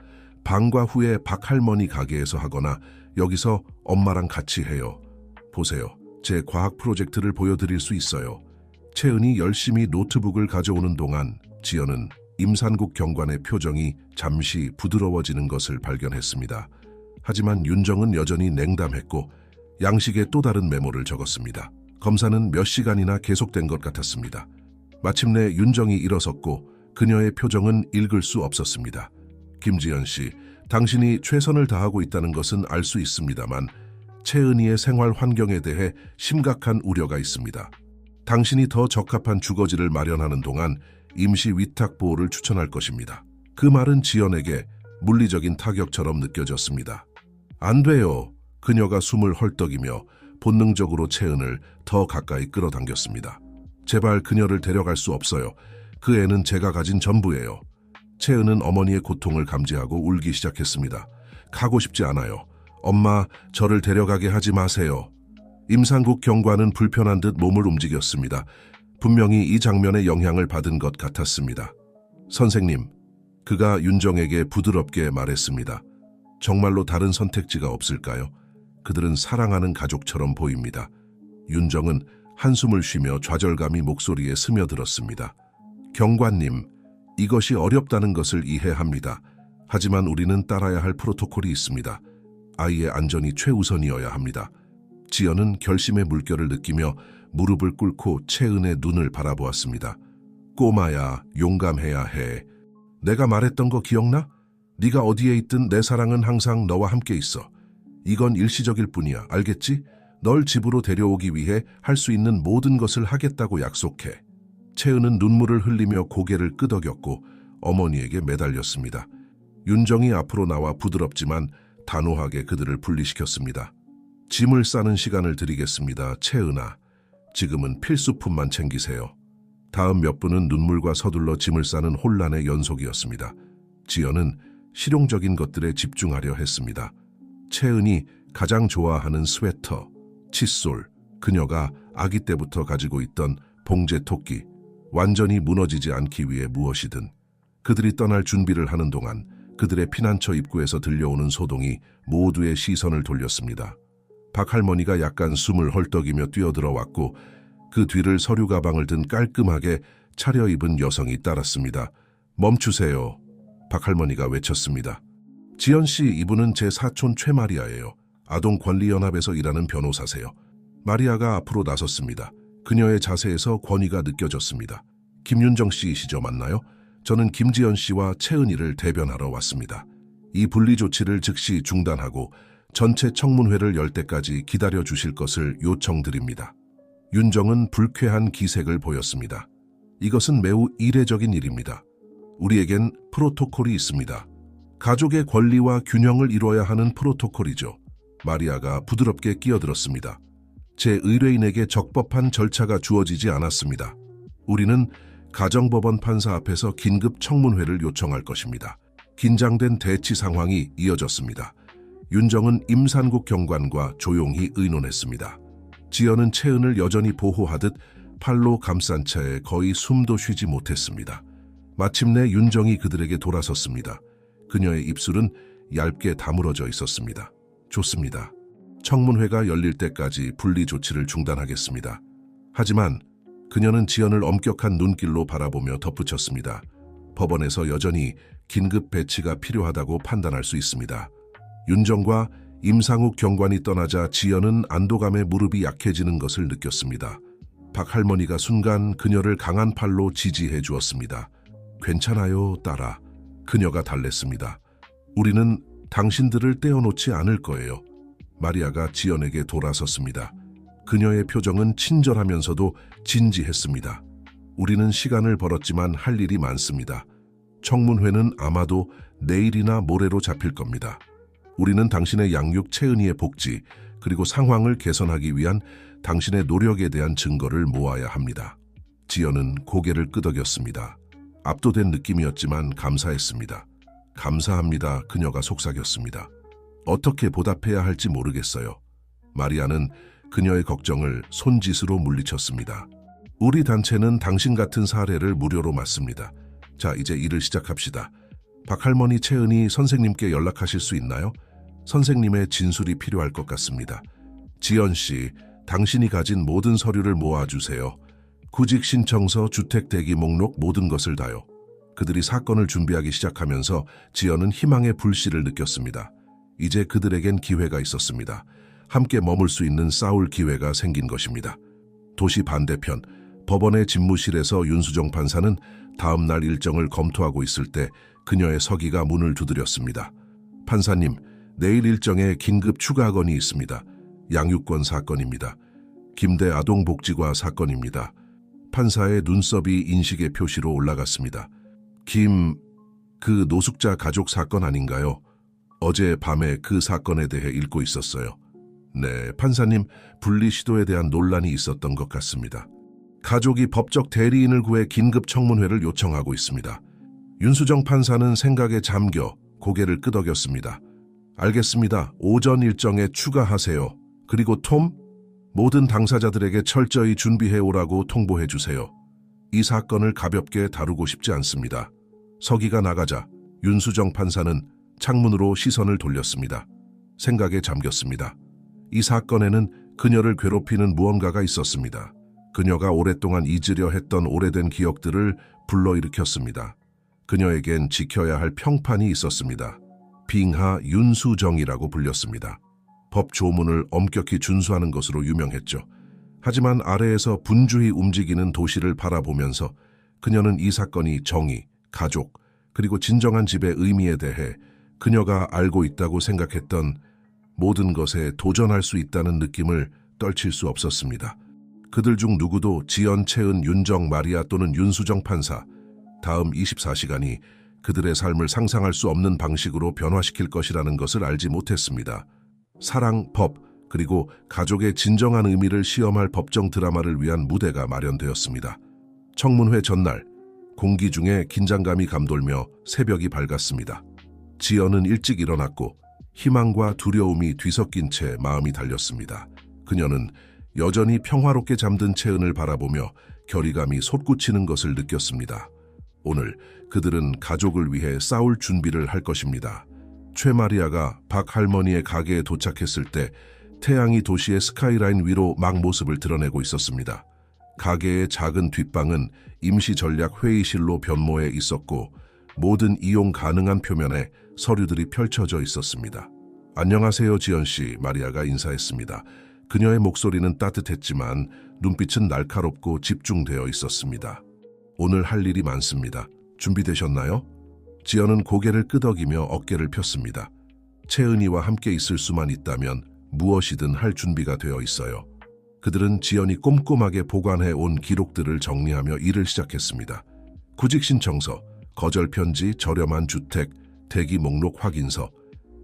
A: 방과 후에 박할머니 가게에서 하거나 여기서 엄마랑 같이 해요. 보세요. 제 과학 프로젝트를 보여드릴 수 있어요. 채은이 열심히 노트북을 가져오는 동안 지연은 임산국 경관의 표정이 잠시 부드러워지는 것을 발견했습니다. 하지만 윤정은 여전히 냉담했고 양식에 또 다른 메모를 적었습니다. 검사는 몇 시간이나 계속된 것 같았습니다. 마침내 윤정이 일어섰고 그녀의 표정은 읽을 수 없었습니다. 김지연 씨, 당신이 최선을 다하고 있다는 것은 알 수 있습니다만 채은이의 생활 환경에 대해 심각한 우려가 있습니다. 당신이 더 적합한 주거지를 마련하는 동안 임시 위탁 보호를 추천할 것입니다. 그 말은 지연에게 물리적인 타격처럼 느껴졌습니다. 안 돼요. 그녀가 숨을 헐떡이며 본능적으로 채은을 더 가까이 끌어당겼습니다. 제발 그녀를 데려갈 수 없어요. 그 애는 제가 가진 전부예요. 채은은 어머니의 고통을 감지하고 울기 시작했습니다. 가고 싶지 않아요. 엄마, 저를 데려가게 하지 마세요. 임상국 경관은 불편한 듯 몸을 움직였습니다. 분명히 이 장면에 영향을 받은 것 같았습니다. 선생님, 그가 윤정에게 부드럽게 말했습니다. 정말로 다른 선택지가 없을까요? 그들은 사랑하는 가족처럼 보입니다. 윤정은 한숨을 쉬며 좌절감이 목소리에 스며들었습니다. 경관님, 이것이 어렵다는 것을 이해합니다. 하지만 우리는 따라야 할 프로토콜이 있습니다. 아이의 안전이 최우선이어야 합니다. 지연은 결심의 물결을 느끼며 무릎을 꿇고 채은의 눈을 바라보았습니다. 꼬마야, 용감해야 해. 내가 말했던 거 기억나? 네가 어디에 있든 내 사랑은 항상 너와 함께 있어. 이건 일시적일 뿐이야. 알겠지? 널 집으로 데려오기 위해 할 수 있는 모든 것을 하겠다고 약속해. 채은은 눈물을 흘리며 고개를 끄덕였고 어머니에게 매달렸습니다. 윤정이 앞으로 나와 부드럽지만 단호하게 그들을 분리시켰습니다. 짐을 싸는 시간을 드리겠습니다. 채은아, 지금은 필수품만 챙기세요. 다음 몇 분은 눈물과 서둘러 짐을 싸는 혼란의 연속이었습니다. 지연은 실용적인 것들에 집중하려 했습니다. 채은이 가장 좋아하는 스웨터, 칫솔, 그녀가 아기 때부터 가지고 있던 봉제 토끼, 완전히 무너지지 않기 위해 무엇이든. 그들이 떠날 준비를 하는 동안 그들의 피난처 입구에서 들려오는 소동이 모두의 시선을 돌렸습니다. 박할머니가 약간 숨을 헐떡이며 뛰어들어왔고 그 뒤를 서류 가방을 든 깔끔하게 차려입은 여성이 따랐습니다. 멈추세요. 박할머니가 외쳤습니다. 지연 씨, 이분은 제 사촌 최마리아예요. 아동권리연합에서 일하는 변호사세요. 마리아가 앞으로 나섰습니다. 그녀의 자세에서 권위가 느껴졌습니다. 김윤정 씨이시죠, 맞나요? 저는 김지연 씨와 채은이를 대변하러 왔습니다. 이 분리 조치를 즉시 중단하고 전체 청문회를 열 때까지 기다려 주실 것을 요청드립니다. 윤정은 불쾌한 기색을 보였습니다. 이것은 매우 이례적인 일입니다. 우리에겐 프로토콜이 있습니다. 가족의 권리와 균형을 이루어야 하는 프로토콜이죠. 마리아가 부드럽게 끼어들었습니다. 제 의뢰인에게 적법한 절차가 주어지지 않았습니다. 우리는 가정법원 판사 앞에서 긴급 청문회를 요청할 것입니다. 긴장된 대치 상황이 이어졌습니다. 윤정은 임산국 경관과 조용히 의논했습니다. 지연은 채은을 여전히 보호하듯 팔로 감싼 채 거의 숨도 쉬지 못했습니다. 마침내 윤정이 그들에게 돌아섰습니다. 그녀의 입술은 얇게 다물어져 있었습니다. 좋습니다. 청문회가 열릴 때까지 분리 조치를 중단하겠습니다. 하지만 그녀는 지연을 엄격한 눈길로 바라보며 덧붙였습니다. 법원에서 여전히 긴급 배치가 필요하다고 판단할 수 있습니다. 윤정과 임상욱 경관이 떠나자 지연은 안도감에 무릎이 약해지는 것을 느꼈습니다. 박할머니가 순간 그녀를 강한 팔로 지지해 주었습니다. 괜찮아요, 딸아. 그녀가 달랬습니다. 우리는 당신들을 떼어놓지 않을 거예요. 마리아가 지연에게 돌아섰습니다. 그녀의 표정은 친절하면서도 진지했습니다. 우리는 시간을 벌었지만 할 일이 많습니다. 청문회는 아마도 내일이나 모레로 잡힐 겁니다. 우리는 당신의 양육 채은이의 복지, 그리고 상황을 개선하기 위한 당신의 노력에 대한 증거를 모아야 합니다. 지연은 고개를 끄덕였습니다. 압도된 느낌이었지만 감사했습니다. 감사합니다. 그녀가 속삭였습니다. 어떻게 보답해야 할지 모르겠어요. 마리아는 그녀의 걱정을 손짓으로 물리쳤습니다. 우리 단체는 당신 같은 사례를 무료로 맡습니다. 자, 이제 일을 시작합시다. 박할머니 채은이 선생님께 연락하실 수 있나요? 선생님의 진술이 필요할 것 같습니다. 지연 씨, 당신이 가진 모든 서류를 모아주세요. 구직 신청서, 주택 대기 목록, 모든 것을 다요. 그들이 사건을 준비하기 시작하면서 지연은 희망의 불씨를 느꼈습니다. 이제 그들에겐 기회가 있었습니다. 함께 머물 수 있는 싸울 기회가 생긴 것입니다. 도시 반대편, 법원의 집무실에서 윤수정 판사는 다음 날 일정을 검토하고 있을 때 그녀의 서기가 문을 두드렸습니다. 판사님, 내일 일정에 긴급 추가 건이 있습니다. 양육권 사건입니다. 김대 아동복지과 사건입니다. 판사의 눈썹이 인식의 표시로 올라갔습니다. 그 노숙자 가족 사건 아닌가요? 어제 밤에 그 사건에 대해 읽고 있었어요. 네, 판사님, 분리 시도에 대한 논란이 있었던 것 같습니다. 가족이 법적 대리인을 구해 긴급 청문회를 요청하고 있습니다. 윤수정 판사는 생각에 잠겨 고개를 끄덕였습니다. 알겠습니다. 오전 일정에 추가하세요. 그리고 톰, 모든 당사자들에게 철저히 준비해 오라고 통보해 주세요. 이 사건을 가볍게 다루고 싶지 않습니다. 서기가 나가자 윤수정 판사는 창문으로 시선을 돌렸습니다. 생각에 잠겼습니다. 이 사건에는 그녀를 괴롭히는 무언가가 있었습니다. 그녀가 오랫동안 잊으려 했던 오래된 기억들을 불러일으켰습니다. 그녀에겐 지켜야 할 평판이 있었습니다. 빙하 윤수정이라고 불렸습니다. 법 조문을 엄격히 준수하는 것으로 유명했죠. 하지만 아래에서 분주히 움직이는 도시를 바라보면서 그녀는 이 사건이 정의, 가족, 그리고 진정한 집의 의미에 대해 그녀가 알고 있다고 생각했던 모든 것에 도전할 수 있다는 느낌을 떨칠 수 없었습니다. 그들 중 누구도 지연, 채은, 윤정, 마리아 또는 윤수정 판사, 다음 24시간이 그들의 삶을 상상할 수 없는 방식으로 변화시킬 것이라는 것을 알지 못했습니다. 사랑, 법, 그리고 가족의 진정한 의미를 시험할 법정 드라마를 위한 무대가 마련되었습니다. 청문회 전날, 공기 중에 긴장감이 감돌며 새벽이 밝았습니다. 지연은 일찍 일어났고 희망과 두려움이 뒤섞인 채 마음이 달렸습니다. 그녀는 여전히 평화롭게 잠든 채은을 바라보며 결의감이 솟구치는 것을 느꼈습니다. 오늘 그들은 가족을 위해 싸울 준비를 할 것입니다. 최마리아가 박 할머니의 가게에 도착했을 때 태양이 도시의 스카이라인 위로 막 모습을 드러내고 있었습니다. 가게의 작은 뒷방은 임시 전략 회의실로 변모해 있었고 모든 이용 가능한 표면에 서류들이 펼쳐져 있었습니다. 안녕하세요, 지연 씨, 마리아가 인사했습니다. 그녀의 목소리는 따뜻했지만 눈빛은 날카롭고 집중되어 있었습니다. 오늘 할 일이 많습니다. 준비되셨나요? 지연은 고개를 끄덕이며 어깨를 폈습니다. 채은이와 함께 있을 수만 있다면 무엇이든 할 준비가 되어 있어요. 그들은 지연이 꼼꼼하게 보관해 온 기록들을 정리하며 일을 시작했습니다. 구직 신청서, 거절 편지, 저렴한 주택, 대기 목록 확인서,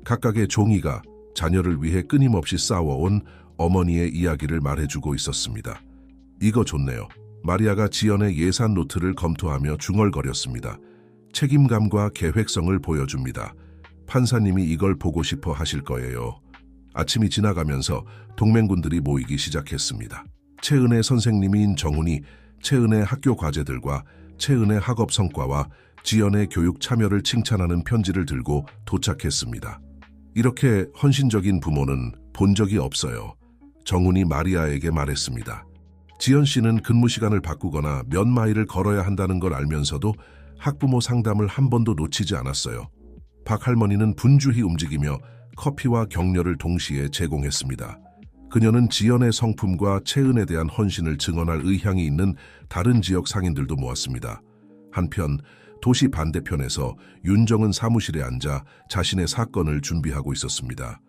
A: 각각의 종이가 자녀를 위해 끊임없이 싸워온 어머니의 이야기를 말해주고 있었습니다. 이거 좋네요. 마리아가 지연의 예산 노트를 검토하며 중얼거렸습니다. 책임감과 계획성을 보여줍니다. 판사님이 이걸 보고 싶어 하실 거예요. 아침이 지나가면서 동맹군들이 모이기 시작했습니다. 채은의 선생님인 정훈이 채은의 학교 과제들과 채은의 학업 성과와 지연의 교육 참여를 칭찬하는 편지를 들고 도착했습니다. 이렇게 헌신적인 부모는 본 적이 없어요. 정훈이 마리아에게 말했습니다. 지연 씨는 근무 시간을 바꾸거나 몇 마일을 걸어야 한다는 걸 알면서도 학부모 상담을 한 번도 놓치지 않았어요. 박 할머니는 분주히 움직이며 커피와 격려를 동시에 제공했습니다. 그녀는 지연의 성품과 채은에 대한 헌신을 증언할 의향이 있는 다른 지역 상인들도 모았습니다. 한편 도시 반대편에서 윤정은 사무실에 앉아 자신의 사건을 준비하고 있었습니다.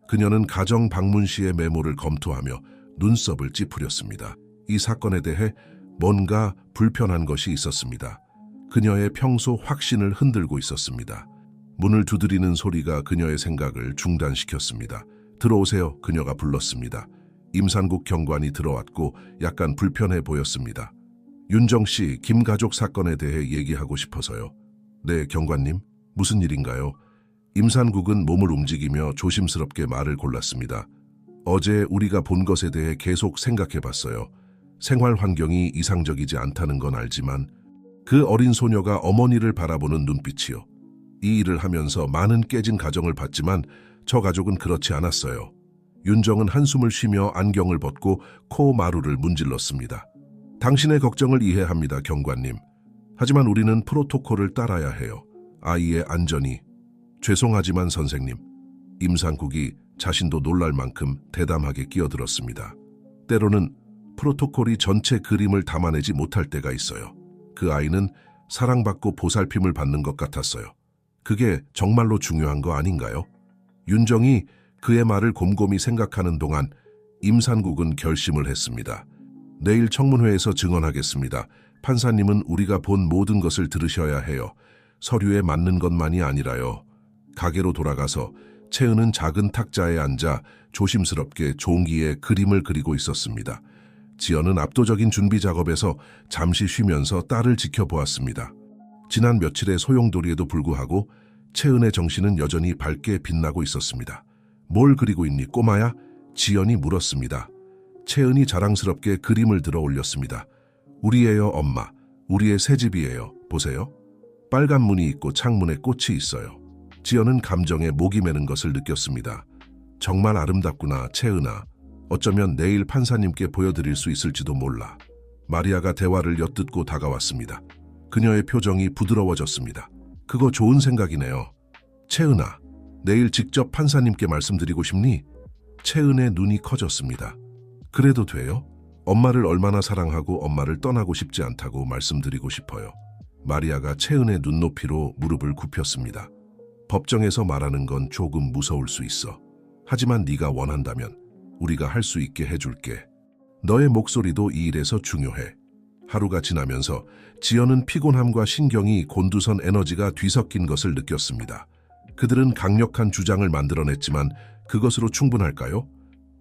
A: 그녀는 가정 방문 시의 메모를 검토하며 눈썹을 찌푸렸습니다. 이 사건에 대해 뭔가 불편한 것이 있었습니다. 그녀의 평소 확신을 흔들고 있었습니다. 문을 두드리는 소리가 그녀의 생각을 중단시켰습니다. 들어오세요, 그녀가 불렀습니다. 임산국 경관이 들어왔고 약간 불편해 보였습니다. 윤정 씨, 김 가족 사건에 대해 얘기하고 싶어서요. 네, 경관님, 무슨 일인가요? 임산국은 몸을 움직이며 조심스럽게 말을 골랐습니다. 어제 우리가 본 것에 대해 계속 생각해봤어요. 생활 환경이 이상적이지 않다는 건 알지만 그 어린 소녀가 어머니를 바라보는 눈빛이요. 이 일을 하면서 많은 깨진 가정을 봤지만 저 가족은 그렇지 않았어요. 윤정은 한숨을 쉬며 안경을 벗고 코 마루를 문질렀습니다. 당신의 걱정을 이해합니다, 경관님. 하지만 우리는 프로토콜을 따라야 해요. 아이의 안전이. 죄송하지만 선생님. 임산국이 자신도 놀랄 만큼 대담하게 끼어들었습니다. 때로는 프로토콜이 전체 그림을 담아내지 못할 때가 있어요. 그 아이는 사랑받고 보살핌을 받는 것 같았어요. 그게 정말로 중요한 거 아닌가요? 윤정이 그의 말을 곰곰이 생각하는 동안 임산국은 결심을 했습니다. 내일 청문회에서 증언하겠습니다. 판사님은 우리가 본 모든 것을 들으셔야 해요. 서류에 맞는 것만이 아니라요. 가게로 돌아가서 채은은 작은 탁자에 앉아 조심스럽게 종이에 그림을 그리고 있었습니다. 지연은 압도적인 준비 작업에서 잠시 쉬면서 딸을 지켜보았습니다. 지난 며칠의 소용돌이에도 불구하고 채은의 정신은 여전히 밝게 빛나고 있었습니다. 뭘 그리고 있니, 꼬마야? 지연이 물었습니다. 채은이 자랑스럽게 그림을 들어 올렸습니다. 우리예요, 엄마. 우리의 새집이에요. 보세요. 빨간 문이 있고 창문에 꽃이 있어요. 지연은 감정에 목이 메는 것을 느꼈습니다. 정말 아름답구나, 채은아. 어쩌면 내일 판사님께 보여드릴 수 있을지도 몰라. 마리아가 대화를 엿듣고 다가왔습니다. 그녀의 표정이 부드러워졌습니다. 그거 좋은 생각이네요. 채은아, 내일 직접 판사님께 말씀드리고 싶니? 채은의 눈이 커졌습니다. 그래도 돼요? 엄마를 얼마나 사랑하고 엄마를 떠나고 싶지 않다고 말씀드리고 싶어요. 마리아가 채은의 눈높이로 무릎을 굽혔습니다. 법정에서 말하는 건 조금 무서울 수 있어. 하지만 네가 원한다면 우리가 할 수 있게 해줄게. 너의 목소리도 이 일에서 중요해. 하루가 지나면서 지연은 피곤함과 신경이 곤두선 에너지가 뒤섞인 것을 느꼈습니다. 그들은 강력한 주장을 만들어냈지만 그것으로 충분할까요?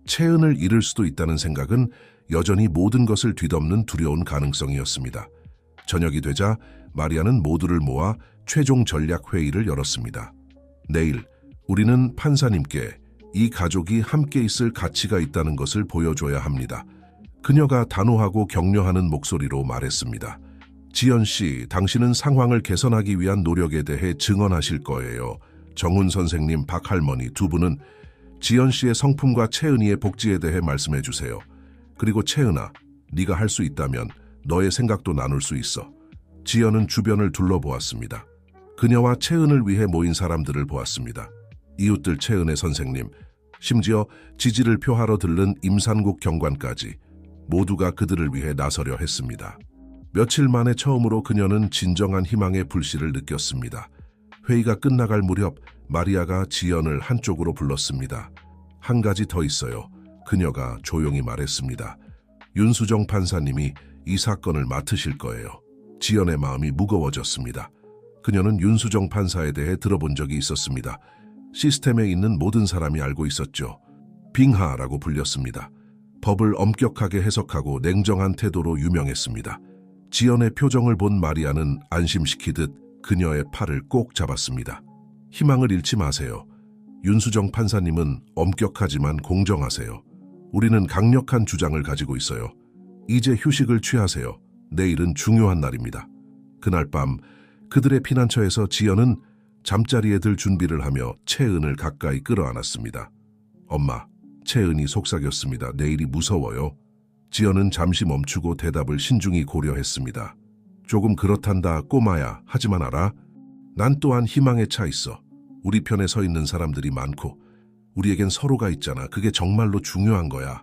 A: 채은을 잃을 수도 있다는 생각은 여전히 모든 것을 뒤덮는 두려운 가능성이었습니다. 저녁이 되자 마리아는 모두를 모아 최종 전략 회의를 열었습니다. 내일 우리는 판사님께 이 가족이 함께 있을 가치가 있다는 것을 보여줘야 합니다. 그녀가 단호하고 격려하는 목소리로 말했습니다. 지연 씨, 당신은 상황을 개선하기 위한 노력에 대해 증언하실 거예요. 정훈 선생님, 박 할머니 두 분은 지연 씨의 성품과 채은이의 복지에 대해 말씀해 주세요. 그리고 채은아, 네가 할 수 있다면 너의 생각도 나눌 수 있어. 지연은 주변을 둘러보았습니다. 그녀와 채은을 위해 모인 사람들을 보았습니다. 이웃들 채은의 선생님, 심지어 지지를 표하러 들른 임산국 경관까지 모두가 그들을 위해 나서려 했습니다. 며칠 만에 처음으로 그녀는 진정한 희망의 불씨를 느꼈습니다. 회의가 끝나갈 무렵 마리아가 지연을 한쪽으로 불렀습니다. 한 가지 더 있어요. 그녀가 조용히 말했습니다. 윤수정 판사님이 이 사건을 맡으실 거예요. 지연의 마음이 무거워졌습니다. 그녀는 윤수정 판사에 대해 들어본 적이 있었습니다. 시스템에 있는 모든 사람이 알고 있었죠. 빙하라고 불렸습니다. 법을 엄격하게 해석하고 냉정한 태도로 유명했습니다. 지연의 표정을 본 마리아는 안심시키듯 그녀의 팔을 꼭 잡았습니다. 희망을 잃지 마세요. 윤수정 판사님은 엄격하지만 공정하세요. 우리는 강력한 주장을 가지고 있어요. 이제 휴식을 취하세요. 내일은 중요한 날입니다. 그날 밤 그들의 피난처에서 지연은 잠자리에 들 준비를 하며 채은을 가까이 끌어안았습니다. 엄마, 채은이 속삭였습니다. 내일이 무서워요. 지연은 잠시 멈추고 대답을 신중히 고려했습니다. 조금 그렇단다, 꼬마야. 하지만 알아? 난 또한 희망에 차 있어. 우리 편에 서 있는 사람들이 많고 우리에겐 서로가 있잖아. 그게 정말로 중요한 거야.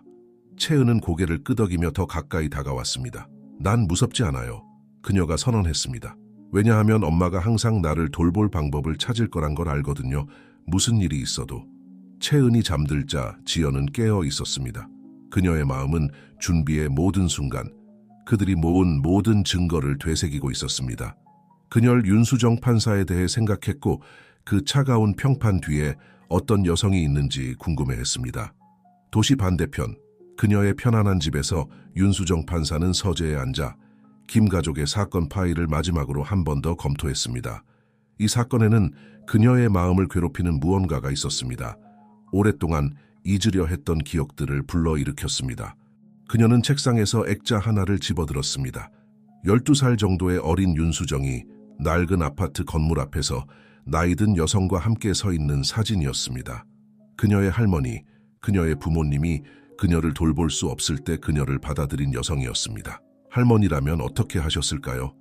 A: 채은은 고개를 끄덕이며 더 가까이 다가왔습니다. 난 무섭지 않아요. 그녀가 선언했습니다. 왜냐하면 엄마가 항상 나를 돌볼 방법을 찾을 거란 걸 알거든요. 무슨 일이 있어도. 채은이 잠들자 지연은 깨어 있었습니다. 그녀의 마음은 준비의 모든 순간, 그들이 모은 모든 증거를 되새기고 있었습니다. 그녀를 윤수정 판사에 대해 생각했고 그 차가운 평판 뒤에 어떤 여성이 있는지 궁금해했습니다. 도시 반대편, 그녀의 편안한 집에서 윤수정 판사는 서재에 앉아 김 가족의 사건 파일을 마지막으로 한 번 더 검토했습니다. 이 사건에는 그녀의 마음을 괴롭히는 무언가가 있었습니다. 오랫동안 잊으려 했던 기억들을 불러일으켰습니다. 그녀는 책상에서 액자 하나를 집어들었습니다. 12살 정도의 어린 윤수정이 낡은 아파트 건물 앞에서 나이든 여성과 함께 서 있는 사진이었습니다. 그녀의 할머니, 그녀의 부모님이 그녀를 돌볼 수 없을 때 그녀를 받아들인 여성이었습니다. 할머니라면 어떻게 하셨을까요?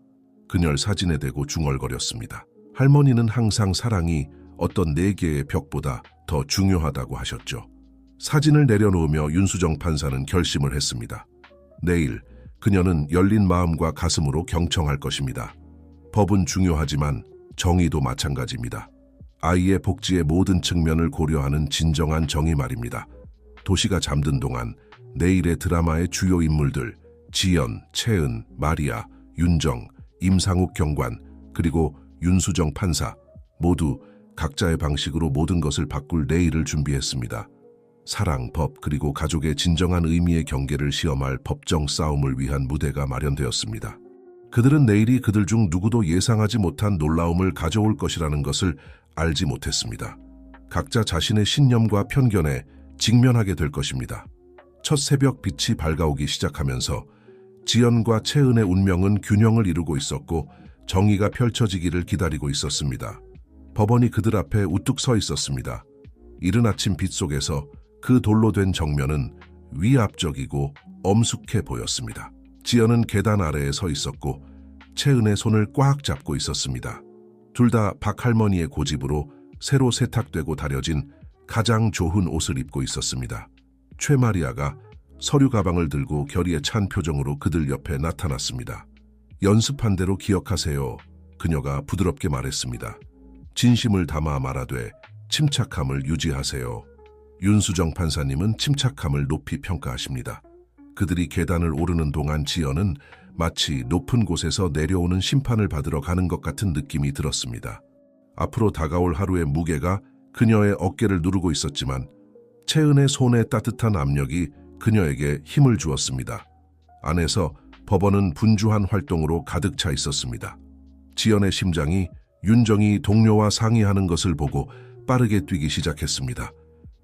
A: 그녀를 사진에 대고 중얼거렸습니다. 할머니는 항상 사랑이 어떤 4개의 벽보다 더 중요하다고 하셨죠. 사진을 내려놓으며 윤수정 판사는 결심을 했습니다. 내일 그녀는 열린 마음과 가슴으로 경청할 것입니다. 법은 중요하지만 정의도 마찬가지입니다. 아이의 복지의 모든 측면을 고려하는 진정한 정의 말입니다. 도시가 잠든 동안 내일의 드라마의 주요 인물들, 지연, 채은, 마리아, 윤정, 임상욱 경관, 그리고 윤수정 판사 모두 각자의 방식으로 모든 것을 바꿀 내일을 준비했습니다. 사랑, 법, 그리고 가족의 진정한 의미의 경계를 시험할 법정 싸움을 위한 무대가 마련되었습니다. 그들은 내일이 그들 중 누구도 예상하지 못한 놀라움을 가져올 것이라는 것을 알지 못했습니다. 각자 자신의 신념과 편견에 직면하게 될 것입니다. 첫 새벽 빛이 밝아오기 시작하면서 지연과 채은의 운명은 균형을 이루고 있었고 정의가 펼쳐지기를 기다리고 있었습니다. 법원이 그들 앞에 우뚝 서 있었습니다. 이른 아침 빛 속에서 그 돌로 된 정면은 위압적이고 엄숙해 보였습니다. 지연은 계단 아래에 서 있었고 채은의 손을 꽉 잡고 있었습니다. 둘 다 박할머니의 고집으로 새로 세탁되고 다려진 가장 좋은 옷을 입고 있었습니다. 최마리아가 서류 가방을 들고 결의에 찬 표정으로 그들 옆에 나타났습니다. 연습한 대로 기억하세요. 그녀가 부드럽게 말했습니다. 진심을 담아 말하되 침착함을 유지하세요. 윤수정 판사님은 침착함을 높이 평가하십니다. 그들이 계단을 오르는 동안 지연은 마치 높은 곳에서 내려오는 심판을 받으러 가는 것 같은 느낌이 들었습니다. 앞으로 다가올 하루의 무게가 그녀의 어깨를 누르고 있었지만 채은의 손의 따뜻한 압력이 그녀에게 힘을 주었습니다. 안에서 법원은 분주한 활동으로 가득 차 있었습니다. 지연의 심장이 윤정이 동료와 상의하는 것을 보고 빠르게 뛰기 시작했습니다.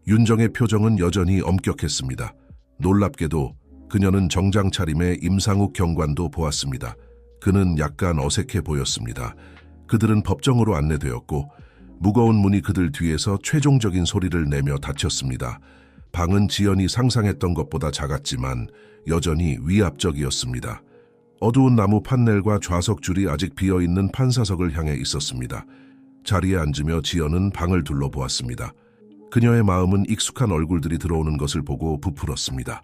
A: 윤정의 표정은 여전히 엄격했습니다. 놀랍게도 그녀는 정장 차림의 임상욱 경관도 보았습니다. 그는 약간 어색해 보였습니다. 그들은 법정으로 안내되었고 무거운 문이 그들 뒤에서 최종적인 소리를 내며 닫혔습니다. 방은 지연이 상상했던 것보다 작았지만 여전히 위압적이었습니다. 어두운 나무 판넬과 좌석 줄이 아직 비어있는 판사석을 향해 있었습니다. 자리에 앉으며 지연은 방을 둘러보았습니다. 그녀의 마음은 익숙한 얼굴들이 들어오는 것을 보고 부풀었습니다.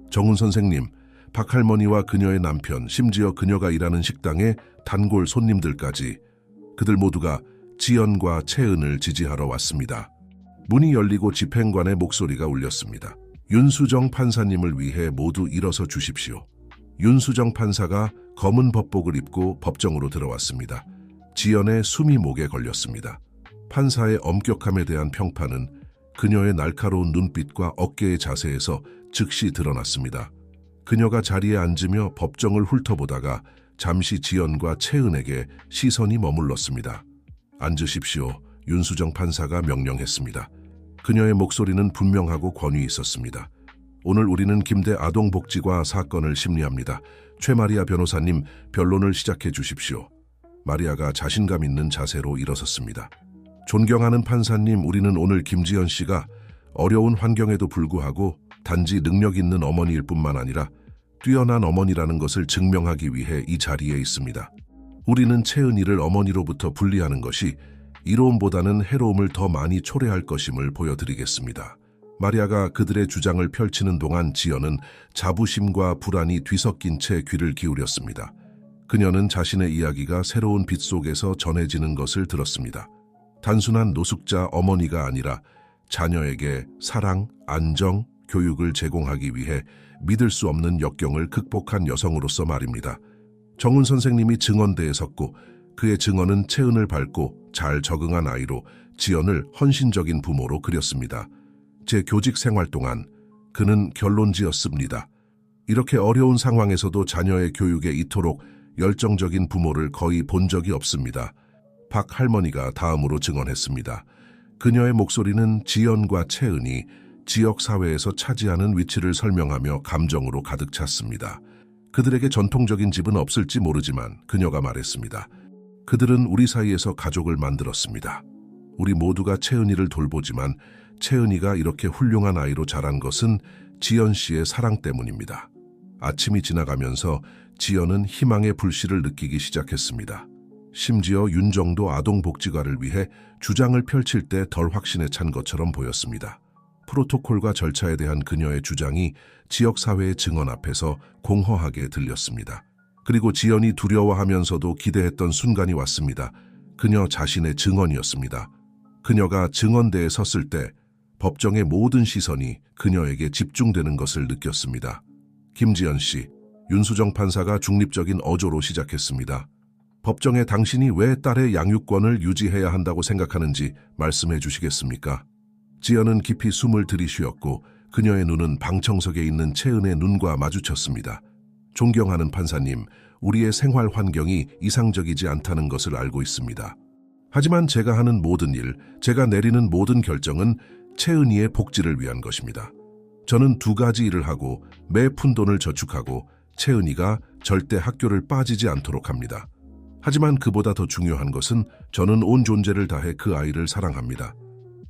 A: 정훈 선생님, 박할머니와 그녀의 남편, 심지어 그녀가 일하는 식당의 단골 손님들까지 그들 모두가 지연과 채은을 지지하러 왔습니다. 문이 열리고 집행관의 목소리가 울렸습니다. 윤수정 판사님을 위해 모두 일어서 주십시오. 윤수정 판사가 검은 법복을 입고 법정으로 들어왔습니다. 지연의 숨이 목에 걸렸습니다. 판사의 엄격함에 대한 평판은 그녀의 날카로운 눈빛과 어깨의 자세에서 즉시 드러났습니다. 그녀가 자리에 앉으며 법정을 훑어보다가 잠시 지연과 채은에게 시선이 머물렀습니다. 앉으십시오. 윤수정 판사가 명령했습니다. 그녀의 목소리는 분명하고 권위 있었습니다. 오늘 우리는 김대 아동복지과 사건을 심리합니다. 최마리아 변호사님, 변론을 시작해 주십시오. 마리아가 자신감 있는 자세로 일어섰습니다. 존경하는 판사님, 우리는 오늘 김지연 씨가 어려운 환경에도 불구하고 단지 능력 있는 어머니일 뿐만 아니라 뛰어난 어머니라는 것을 증명하기 위해 이 자리에 있습니다. 우리는 채은이를 어머니로부터 분리하는 것이 이로움보다는 해로움을 더 많이 초래할 것임을 보여드리겠습니다. 마리아가 그들의 주장을 펼치는 동안 지연은 자부심과 불안이 뒤섞인 채 귀를 기울였습니다. 그녀는 자신의 이야기가 새로운 빛 속에서 전해지는 것을 들었습니다. 단순한 노숙자 어머니가 아니라 자녀에게 사랑, 안정, 교육을 제공하기 위해 믿을 수 없는 역경을 극복한 여성으로서 말입니다. 정훈 선생님이 증언대에 섰고 그의 증언은 채은을 밟고 잘 적응한 아이로 지연을 헌신적인 부모로 그렸습니다. 제 교직 생활 동안 그는 결론지었습니다. 이렇게 어려운 상황에서도 자녀의 교육에 이토록 열정적인 부모를 거의 본 적이 없습니다. 박 할머니가 다음으로 증언했습니다. 그녀의 목소리는 지연과 채은이 지역 사회에서 차지하는 위치를 설명하며 감정으로 가득 찼습니다. 그들에게 전통적인 집은 없을지 모르지만 그녀가 말했습니다. 그들은 우리 사이에서 가족을 만들었습니다. 우리 모두가 채은이를 돌보지만 채은이가 이렇게 훌륭한 아이로 자란 것은 지연 씨의 사랑 때문입니다. 아침이 지나가면서 지연은 희망의 불씨를 느끼기 시작했습니다. 심지어 윤정도 아동복지과를 위해 주장을 펼칠 때 덜 확신에 찬 것처럼 보였습니다. 프로토콜과 절차에 대한 그녀의 주장이 지역사회의 증언 앞에서 공허하게 들렸습니다. 그리고 지연이 두려워하면서도 기대했던 순간이 왔습니다. 그녀 자신의 증언이었습니다. 그녀가 증언대에 섰을 때 법정의 모든 시선이 그녀에게 집중되는 것을 느꼈습니다. 김지연 씨, 윤수정 판사가 중립적인 어조로 시작했습니다. 법정에 당신이 왜 딸의 양육권을 유지해야 한다고 생각하는지 말씀해 주시겠습니까? 지연은 깊이 숨을 들이쉬었고 그녀의 눈은 방청석에 있는 채은의 눈과 마주쳤습니다. 존경하는 판사님, 우리의 생활 환경이 이상적이지 않다는 것을 알고 있습니다. 하지만 제가 하는 모든 일, 제가 내리는 모든 결정은 채은이의 복지를 위한 것입니다. 저는 두 가지 일을 하고 매 푼돈을 저축하고 채은이가 절대 학교를 빠지지 않도록 합니다. 하지만 그보다 더 중요한 것은 저는 온 존재를 다해 그 아이를 사랑합니다.